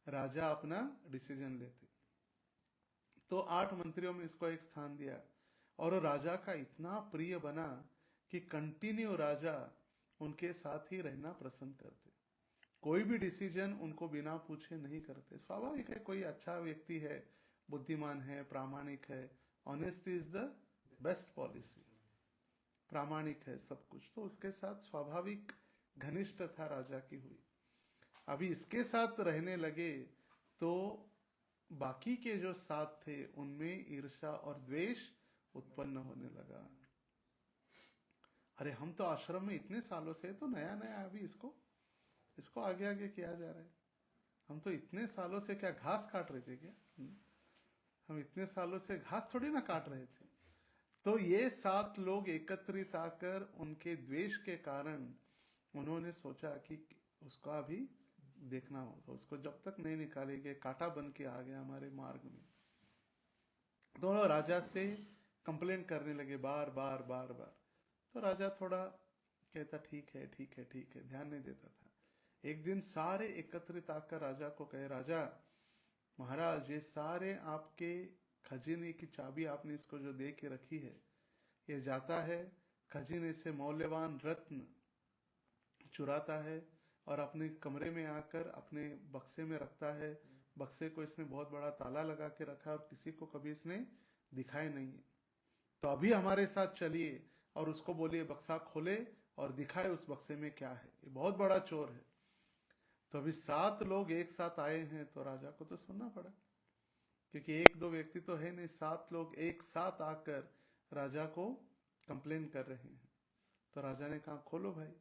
राजा अपना डिसीजन लेते। तो 8 मंत्रियों में इसको एक स्थान दिया और राजा का इतना प्रिय बना कि कंटिन्यू राजा उनके साथ ही रहना पसंद करते। कोई भी डिसीजन उनको बिना पूछे नहीं करते। स्वाभाविक है, कोई अच्छा व्यक्ति है, बुद्धिमान है, प्रामाणिक है, honesty is the best policy, प्रामाणिक है सब कुछ, तो उसके साथ स्वाभाविक घनिष्ठता राजा की हुई। अभी इसके साथ रहने लगे तो बाकी के जो 7 थे उनमें ईर्ष्या और द्वेष उत्पन्न होने लगा। अरे हम तो आश्रम में इतने सालों से, तो नया नया अभी इसको आगे आगे किया जा रहा है। हम तो इतने सालों से क्या घास काट रहे थे क्या? हम इतने सालों से घास थोड़ी ना काट रहे थे। तो ये 7 लोग एकत्रित आकर उनके द्वेष के कारण उन्होंने सोचा कि उसका भी देखना होगा, उसको जब तक नहीं निकालेंगे कांटा बन के आ गया हमारे मार्ग में। दोनों राजा से कंप्लेन करने लगे बार बार बार बार। तो राजा थोड़ा कहता ठीक है ठीक है ठीक है, ध्यान नहीं देता था। एक दिन सारे एकत्रित आकर राजा को कहे, राजा महाराज ये सारे आपके खजीने की चाबी आपने इसको जो दे के रखी है, ये जाता है खजीने से मौल्यवान रत्न चुराता है और अपने कमरे में आकर अपने बक्से में रखता है। बक्से को इसने बहुत बड़ा ताला लगा के रखा और किसी को कभी इसने दिखाया नहीं है। तो अभी हमारे साथ चलिए और उसको बोलिए बक्सा खोले और दिखाए उस बक्से में क्या है, ये बहुत बड़ा चोर है। तो अभी 7 लोग एक साथ आए हैं तो राजा को तो सुनना पड़ा, क्योंकि 1-2 व्यक्ति तो है नहीं, 7 लोग एक साथ आकर राजा को कंप्लेन कर रहे हैं। तो राजा ने कहा खोलो भाई।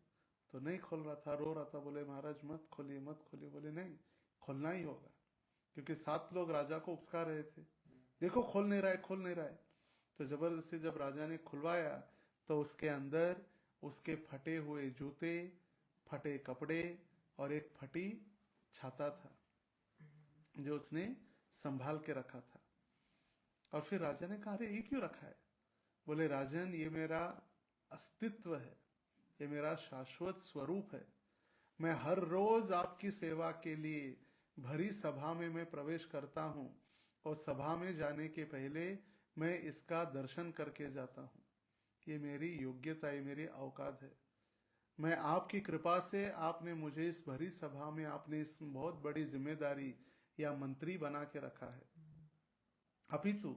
तो नहीं खोल रहा था, रो रहा था, बोले महाराज मत खोलिए मत खोलिए। बोले नहीं, खोलना ही होगा, क्योंकि 7 लोग राजा को उकसा रहे थे, देखो खोल नहीं रहा है खोल नहीं रहा है। तो जबरदस्ती जब राजा ने खुलवाया तो उसके अंदर उसके फटे हुए जूते, फटे कपड़े और एक फटी छाता था जो उसने संभाल के रखा था। और फिर राजा ने कहा अरे ये क्यों रखा है? बोले राजन ये मेरा अस्तित्व है, ये मेरा शाश्वत स्वरूप है। मैं हर रोज आपकी सेवा के लिए भरी सभा में मैं प्रवेश करता हूँ और सभा में जाने के पहले मैं इसका दर्शन करके जाता हूँ। ये मेरी योग्यता, ये मेरी औकात है। मैं आपकी कृपा से आपने मुझे इस भरी सभा में आपने इस बहुत बड़ी जिम्मेदारी या मंत्री बना के रखा है। अपितु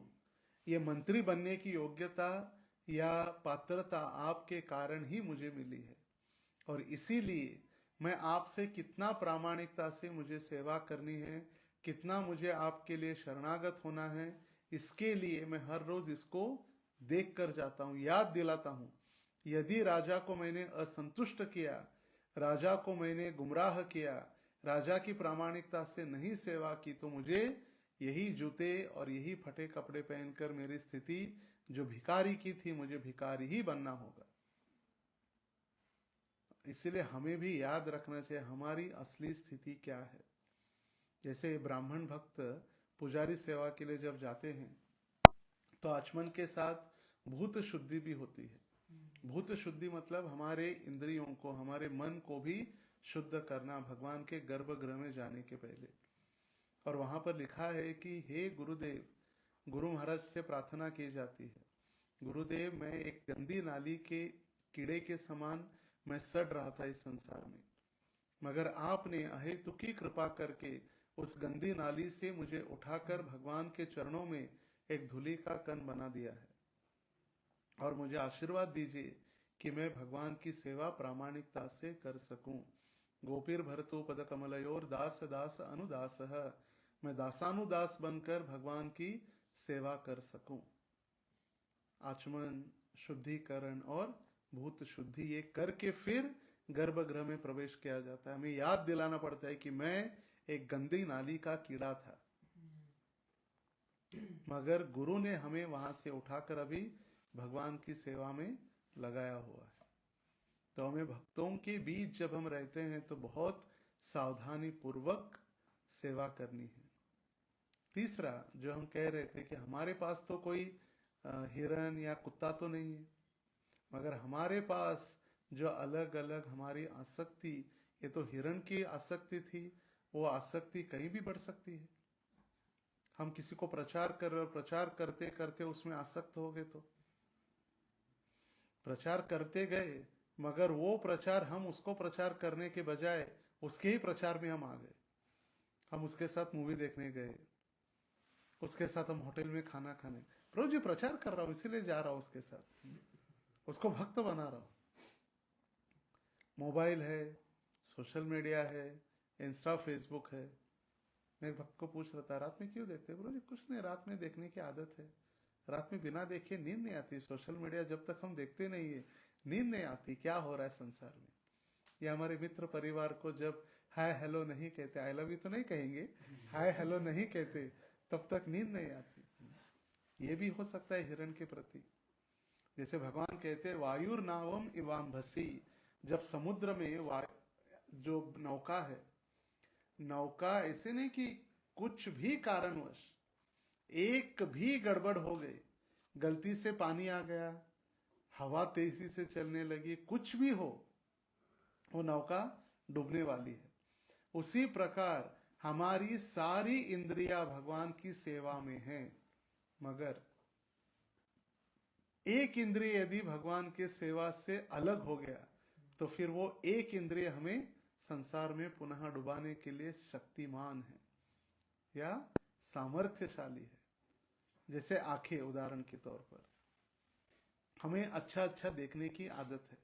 ये मंत्री बनने की योग्यता या पात्रता आपके कारण ही मुझे मिली है, और इसीलिए मैं आपसे कितना प्रामाणिकता से मुझे सेवा करनी है, कितना मुझे आपके लिए शरणागत होना है, इसके लिए मैं हर रोज इसको देख कर जाता हूँ, याद दिलाता हूँ। यदि राजा को मैंने असंतुष्ट किया, राजा को मैंने गुमराह किया, राजा की प्रामाणिकता से नहीं सेवा की, तो मुझे यही जूते और यही फटे कपड़े पहनकर मेरी स्थिति जो भिखारी की थी, मुझे भिखारी ही बनना होगा। इसलिए हमें भी याद रखना चाहिए हमारी असली स्थिति क्या है। जैसे ब्राह्मण भक्त पुजारी सेवा के लिए जब जाते हैं तो आचमन के साथ भूत शुद्धि भी होती है। भूत शुद्धि मतलब हमारे इंद्रियों को, हमारे मन को भी शुद्ध करना भगवान के गर्भगृह में जाने के पहले। और वहां पर लिखा है कि हे गुरुदेव, गुरु महाराज से प्रार्थना की जाती है, गुरुदेव मैं एक गंदी नाली के कीड़े के समान मैं सड़ रहा था इस संसार में, मगर आपने अहेतुकी कृपा करके उस गंदी नाली से मुझे उठाकर भगवान के चरणों में एक धूलि का कण बना दिया है, और मुझे आशीर्वाद दीजिए कि मैं भगवान की सेवा प्रामाणिकता से कर सकूं। गोपीर भरतु पद कमलयोर दास दास अनुदास, मैं दासानुदास बनकर भगवान की सेवा कर सकूं। आचमन, शुद्धिकरण और भूत शुद्धि ये करके फिर गर्भगृह में प्रवेश किया जाता है। हमें याद दिलाना पड़ता है कि मैं एक गंदी नाली का कीड़ा था, मगर गुरु ने हमें वहां से उठाकर अभी भगवान की सेवा में लगाया हुआ है। तो हमें भक्तों के बीच जब हम रहते हैं तो बहुत सावधानी पूर्वक सेवा करनी है। तीसरा जो हम कह रहे थे कि हमारे पास तो कोई हिरण या कुत्ता तो नहीं है, मगर हमारे पास जो अलग अलग हमारी आसक्ति, ये तो हिरण की आसक्ति थी, वो आसक्ति कहीं भी बढ़ सकती है। हम किसी को प्रचार कर रहे और प्रचार करते करते उसमें आसक्त हो गए, तो प्रचार करते गए, मगर वो प्रचार हम उसको प्रचार करने के बजाय उसके ही प्रचार में हम आ गए। हम उसके साथ मूवी देखने गए, उसके साथ हम होटल में खाना खाने, प्रभु जी प्रचार कर रहा हूं इसीलिए जा रहा हूं उसके साथ, उसको भक्त बना रहा हूं। मोबाइल है, सोशल मीडिया है, इंस्टा फेसबुक है। मैं एक भक्त को पूछ रहा था, रात में क्यों देखते? प्रभु जी कुछ नहीं, रात में देखने की आदत है, रात में बिना देखे नींद नहीं आती। सोशल मीडिया जब तक हम देखते नहीं है नींद नहीं आती, क्या हो रहा है संसार में। या हमारे मित्र परिवार को जब हाय हेलो नहीं कहते, आई लव यू तो नहीं कहेंगे, हाय हेलो नहीं कहते, तब तक नींद नहीं आती। ये भी हो सकता है हिरण के प्रति। जैसे भगवान कहते हैं वायुर नावम इवाम भसी, जब समुद्र में जो नौका है, नौका ऐसे नहीं कि कुछ भी कारणवश एक भी गड़बड़ हो गई, गलती से पानी आ गया, हवा तेजी से चलने लगी, कुछ भी हो, वो नौका डूबने वाली है। उसी प्रकार हमारी सारी इंद्रियां भगवान की सेवा में हैं, मगर एक इंद्रिय यदि भगवान के सेवा से अलग हो गया तो फिर वो एक इंद्रिय हमें संसार में पुनः डुबाने के लिए शक्तिमान है या सामर्थ्यशाली है। जैसे आंखें उदाहरण के तौर पर, हमें अच्छा अच्छा देखने की आदत है।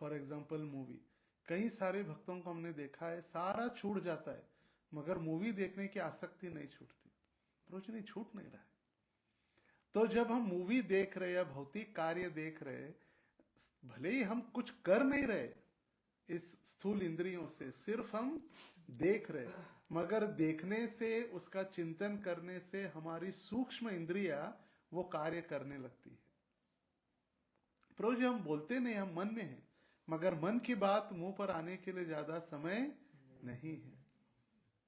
फॉर एग्जाम्पल मूवी, कई सारे भक्तों को हमने देखा है सारा छूट जाता है, मगर मूवी देखने की आसक्ति नहीं छूटती। रोज नहीं छूट नहीं रहा है। तो जब हम मूवी देख रहे या भौतिक कार्य देख रहे, भले ही हम कुछ कर नहीं रहे इस स्थूल इंद्रियों से, सिर्फ हम देख रहे, मगर देखने से, उसका चिंतन करने से हमारी सूक्ष्म इंद्रियां वो कार्य करने लगती है। प्रभु जी हम बोलते नहीं, हम मन में हैं, मगर मन की बात मुंह पर आने के लिए ज्यादा समय नहीं है।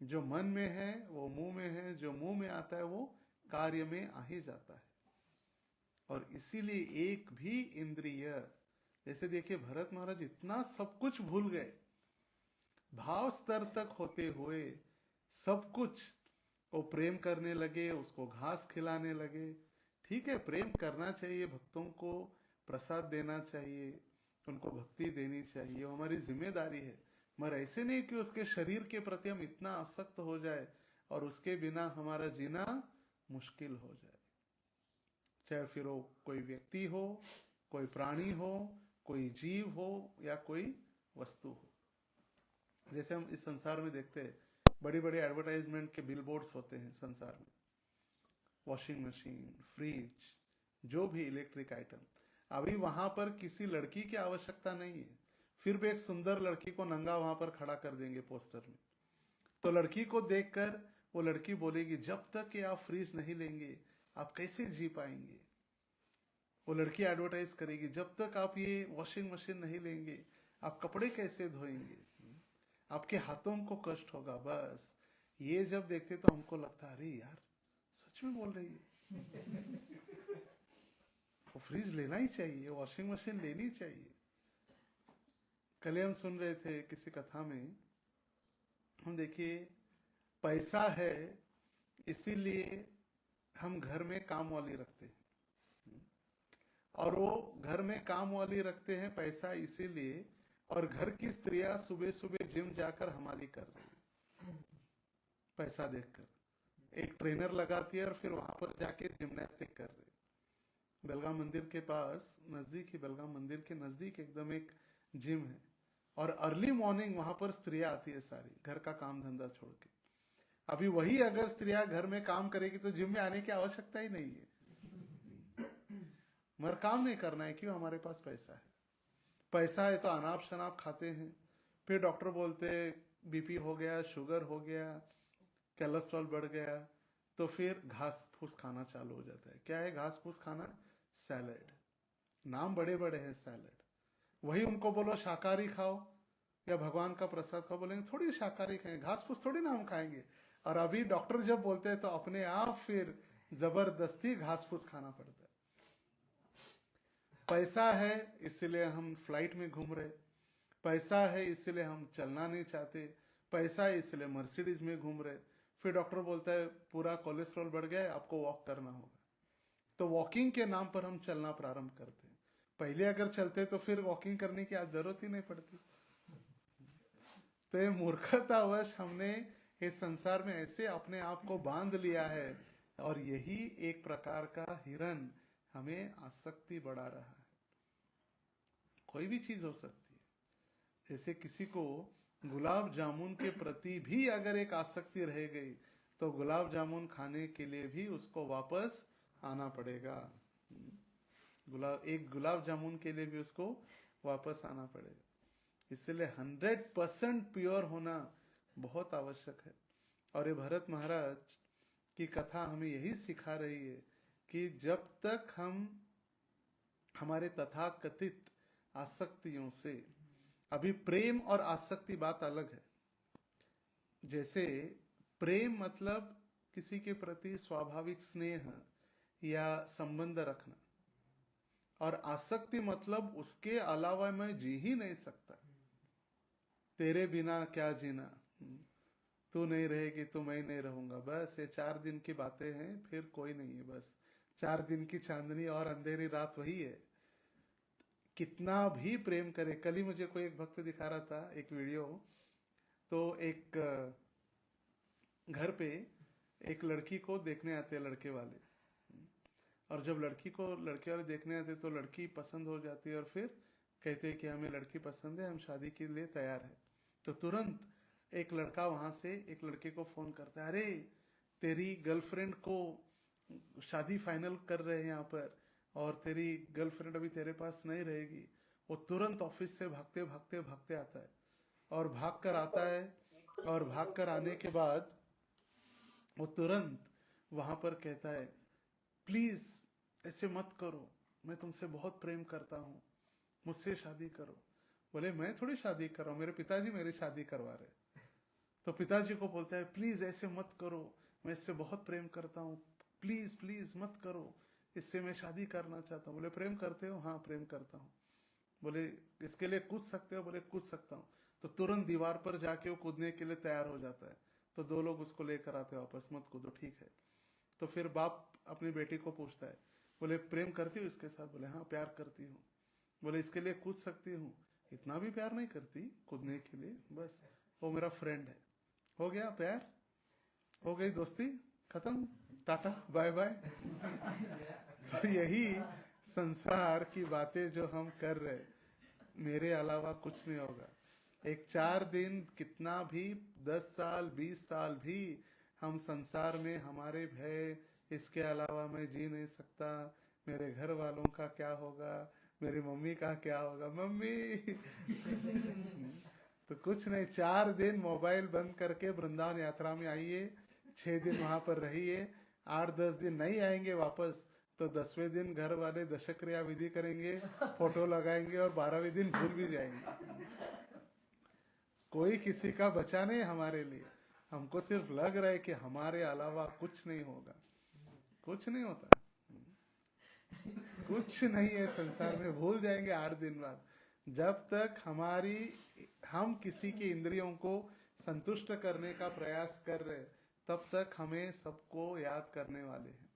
जो मन में है वो मुंह में है, जो मुंह में आता है वो कार्य में आ ही जाता है। और इसीलिए एक भी इंद्रिय, जैसे देखिए भरत महाराज इतना सब कुछ भूल गए, भाव स्तर तक होते हुए सब कुछ, वो प्रेम करने लगे, उसको घास खिलाने लगे। ठीक है, प्रेम करना चाहिए, भक्तों को प्रसाद देना चाहिए, उनको भक्ति देनी चाहिए, वो हमारी जिम्मेदारी है, मगर ऐसे नहीं कि उसके शरीर के प्रति हम इतना आसक्त हो जाए और उसके बिना हमारा जीना मुश्किल हो जाए। चाहे फिर वो कोई व्यक्ति हो, कोई प्राणी हो, कोई जीव हो या कोई वस्तु हो। जैसे हम इस संसार में देखते हैं, बड़ी बड़ी एडवर्टाइजमेंट के बिलबोर्ड्स होते हैं संसार में, वॉशिंग मशीन, फ्रिज, जो भी इलेक्ट्रिक आइटम। अभी वहां पर किसी लड़की की आवश्यकता नहीं है, फिर भी एक सुंदर लड़की को नंगा वहां पर खड़ा कर देंगे पोस्टर में। तो लड़की को देखकर वो लड़की बोलेगी, जब तक ये आप फ्रिज नहीं लेंगे आप कैसे जी पाएंगे। वो लड़की एडवर्टाइज करेगी, जब तक आप ये वॉशिंग मशीन नहीं लेंगे आप कपड़े कैसे धोएंगे, आपके हाथों को कष्ट होगा। बस ये जब देखते तो हमको लगता है अरे यार सच में बोल रही है, वो फ्रिज लेना ही चाहिए, वॉशिंग मशीन लेनी चाहिए। कल हम सुन रहे थे किसी कथा में, हम देखिए पैसा है इसीलिए हम घर में काम वाली रखते हैं, और वो घर में काम वाली रखते हैं पैसा इसीलिए, और घर की स्त्रियां सुबह सुबह जिम जाकर हमाली कर रही है पैसा देखकर, एक ट्रेनर लगाती है और फिर वहां पर जाके जिम्नास्टिक कर रही है। बेलगाम मंदिर के पास नजदीक ही, बेलगाम मंदिर के नजदीक एकदम एक जिम है, और अर्ली मॉर्निंग वहां पर स्त्रियां आती है सारी, घर का काम धंधा छोड़ के। अभी वही अगर स्त्रियां घर में काम करेगी तो जिम में आने की आवश्यकता ही नहीं है, मगर काम नहीं करना है, क्यों? हमारे पास पैसा है। पैसा है तो अनाप शनाप खाते हैं, फिर डॉक्टर बोलते बीपी हो गया, शुगर हो गया, कोलेस्ट्रॉल बढ़ गया, तो फिर घास फूस खाना चालू हो जाता है। क्या है घास फूस खाना? सैलड। नाम बड़े बड़े हैं सैलड। वही उनको बोलो शाकाहारी खाओ या भगवान का प्रसाद खाओ, बोलेंगे थोड़ी शाकाहारी खाएंगे, घास फूस थोड़ी ना हम खाएंगे। और अभी डॉक्टर जब बोलते हैं तो अपने आप फिर जबरदस्ती घास फूस खाना पड़ता है। पैसा है इसलिए हम फ्लाइट में घूम रहे, पैसा है इसलिए हम चलना नहीं चाहते, पैसा है इसलिए मर्सिडीज में घूम रहे। फिर डॉक्टर बोलता है पूरा कोलेस्ट्रॉल बढ़ गया है, आपको वॉक करना होगा। तो वॉकिंग के नाम पर हम चलना प्रारंभ करते हैं। पहले अगर चलते तो फिर वॉकिंग करने की आज जरूरत ही नहीं पड़ती। तो ये मूर्खतावश हमने इस संसार में ऐसे अपने आप को बांध लिया है, और यही एक प्रकार का हिरन हमें आसक्ति बढ़ा रहा है। कोई भी चीज हो सकती है। जैसे किसी को गुलाब जामुन के प्रति भी अगर एक आसक्ति रह गई तो गुलाब जामुन खाने के लिए भी उसको वापस आना पड़ेगा। गुलाब जामुन के लिए भी उसको वापस आना पड़ेगा। इसलिए 100% प्योर होना बहुत आवश्यक है। और ये भरत महाराज की कथा हमें यही सिखा रही है कि जब तक हम हमारे तथाकथित आसक्तियों से, अभी प्रेम और आसक्ति बात अलग है। जैसे प्रेम मतलब किसी के प्रति स्वाभाविक स्नेह या संबंध रखना, और आसक्ति मतलब उसके अलावा मैं जी ही नहीं सकता, तेरे बिना क्या जीना, तू नहीं रहेगी तो मैं नहीं रहूंगा, बस ये 4 दिन की बातें हैं, फिर कोई नहीं है, बस 4 दिन की चांदनी और अंधेरी रात वही है। कितना भी प्रेम करे। कल ही मुझे कोई एक भक्त दिखा रहा था एक वीडियो, तो एक घर पे एक लड़की को देखने आते हैं लड़के वाले, और जब लड़की को लड़के वाले देखने आते तो लड़की पसंद हो जाती है, और फिर कहते हैं कि हमें लड़की पसंद है, हम शादी के लिए तैयार हैं। तो तुरंत एक लड़का वहां से एक लड़के को फोन करता है, अरे तेरी गर्लफ्रेंड को शादी फाइनल कर रहे हैं यहाँ पर, और तेरी गर्लफ्रेंड अभी तेरे पास नहीं रहेगी। वो तुरंत ऑफिस से भागते भागते भागते आता है, और भाग कर आता है, और भाग कर आने के बाद वो तुरंत वहां पर कहता है, प्लीज ऐसे मत करो, मैं तुमसे बहुत प्रेम करता हूँ, मुझसे शादी करो। बोले मैं थोड़ी शादी कर रहा हूँ, मेरे पिताजी मेरी शादी करवा रहे। तो पिताजी को बोलता है प्लीज ऐसे मत करो, मैं इससे बहुत प्रेम करता हूँ, प्लीज प्लीज मत करो, इससे मैं शादी करना चाहता हूँ। बोले प्रेम करते हो? हाँ प्रेम करता हूँ। बोले इसके लिए कूद सकते हो? बोले कूद सकता हूँ। तो तुरंत दीवार पर जाके वो कूदने के लिए तैयार हो जाता है। तो 2 लोग उसको लेकर आते हैं वापस, मत कूदो, ठीक है। तो फिर बाप अपनी बेटी को पूछता है, बोले प्रेम करती हो इसके साथ? बोले हाँ प्यार करती हूँ। बोले इसके लिए कूद सकती हूँ? इतना भी प्यार नहीं करती कूदने के लिए, बस वो मेरा फ्रेंड है। हो गया प्यार, हो गई दोस्ती, खत्म, टाटा बाय बाय। तो यही संसार की बातें जो हम कर रहे, मेरे अलावा कुछ नहीं होगा। एक 4 दिन कितना भी 10 साल 20 साल भी हम संसार में हमारे भय, इसके अलावा मैं जी नहीं सकता, मेरे घर वालों का क्या होगा, मेरी मम्मी का क्या होगा, मम्मी तो कुछ नहीं, 4 दिन मोबाइल बंद करके वृंदावन यात्रा में आइए, 6 दिन वहां पर रहिए, 8-10 दिन नहीं आएंगे वापस तो 10वें दिन घर वाले दशक्रिया विधि करेंगे, फोटो लगाएंगे, और 12वें दिन भूल भी जाएंगे। कोई किसी का बचा नहीं हमारे लिए। हमको सिर्फ लग रहा है कि हमारे अलावा कुछ नहीं होगा, कुछ नहीं होता, कुछ नहीं है संसार में, भूल जाएंगे 8 दिन बाद। जब तक हम किसी की इंद्रियों को संतुष्ट करने का प्रयास कर रहे, तब तक हमें सबको याद करने वाले हैं।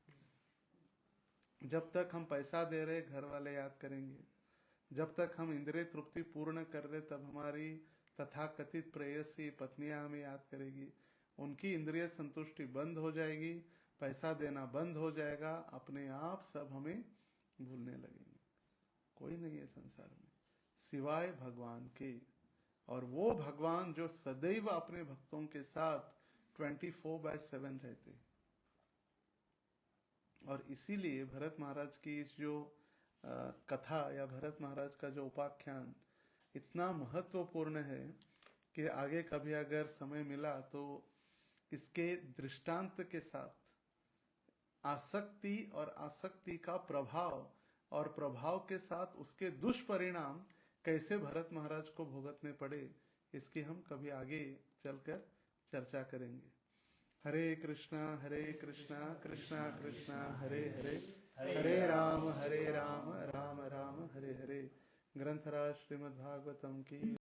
जब तक हम पैसा दे रहे, घर वाले याद करेंगे। जब तक हम इंद्रिय तृप्ति पूर्ण कर रहे तब हमारी तथाकथित प्रेयसी पत्नियां हमें याद करेगी, उनकी इंद्रिय संतुष्टि बंद हो जाएगी, पैसा देना बंद हो जाएगा, अपने आप सब हमें भूलने लगेंगे। कोई नहीं है संसार में सिवाय भगवान के, और वो भगवान जो सदैव अपने भक्तों के साथ 24/7 रहते। और इसीलिए भरत महाराज की इस जो कथा या भरत महाराज का जो उपाख्यान इतना महत्वपूर्ण है कि आगे कभी अगर समय मिला तो इसके दृष्टांत के साथ आसक्ति और आसक्ति का प्रभाव और प्रभाव के साथ उसके दुष्परिणाम कैसे भरत महाराज को भुगतने पड़े, इसकी हम कभी आगे चलकर चर्चा करेंगे। हरे कृष्णा कृष्णा कृष्णा हरे हरे, हरे राम राम राम हरे हरे। ग्रंथराज श्रीमद् भागवतम की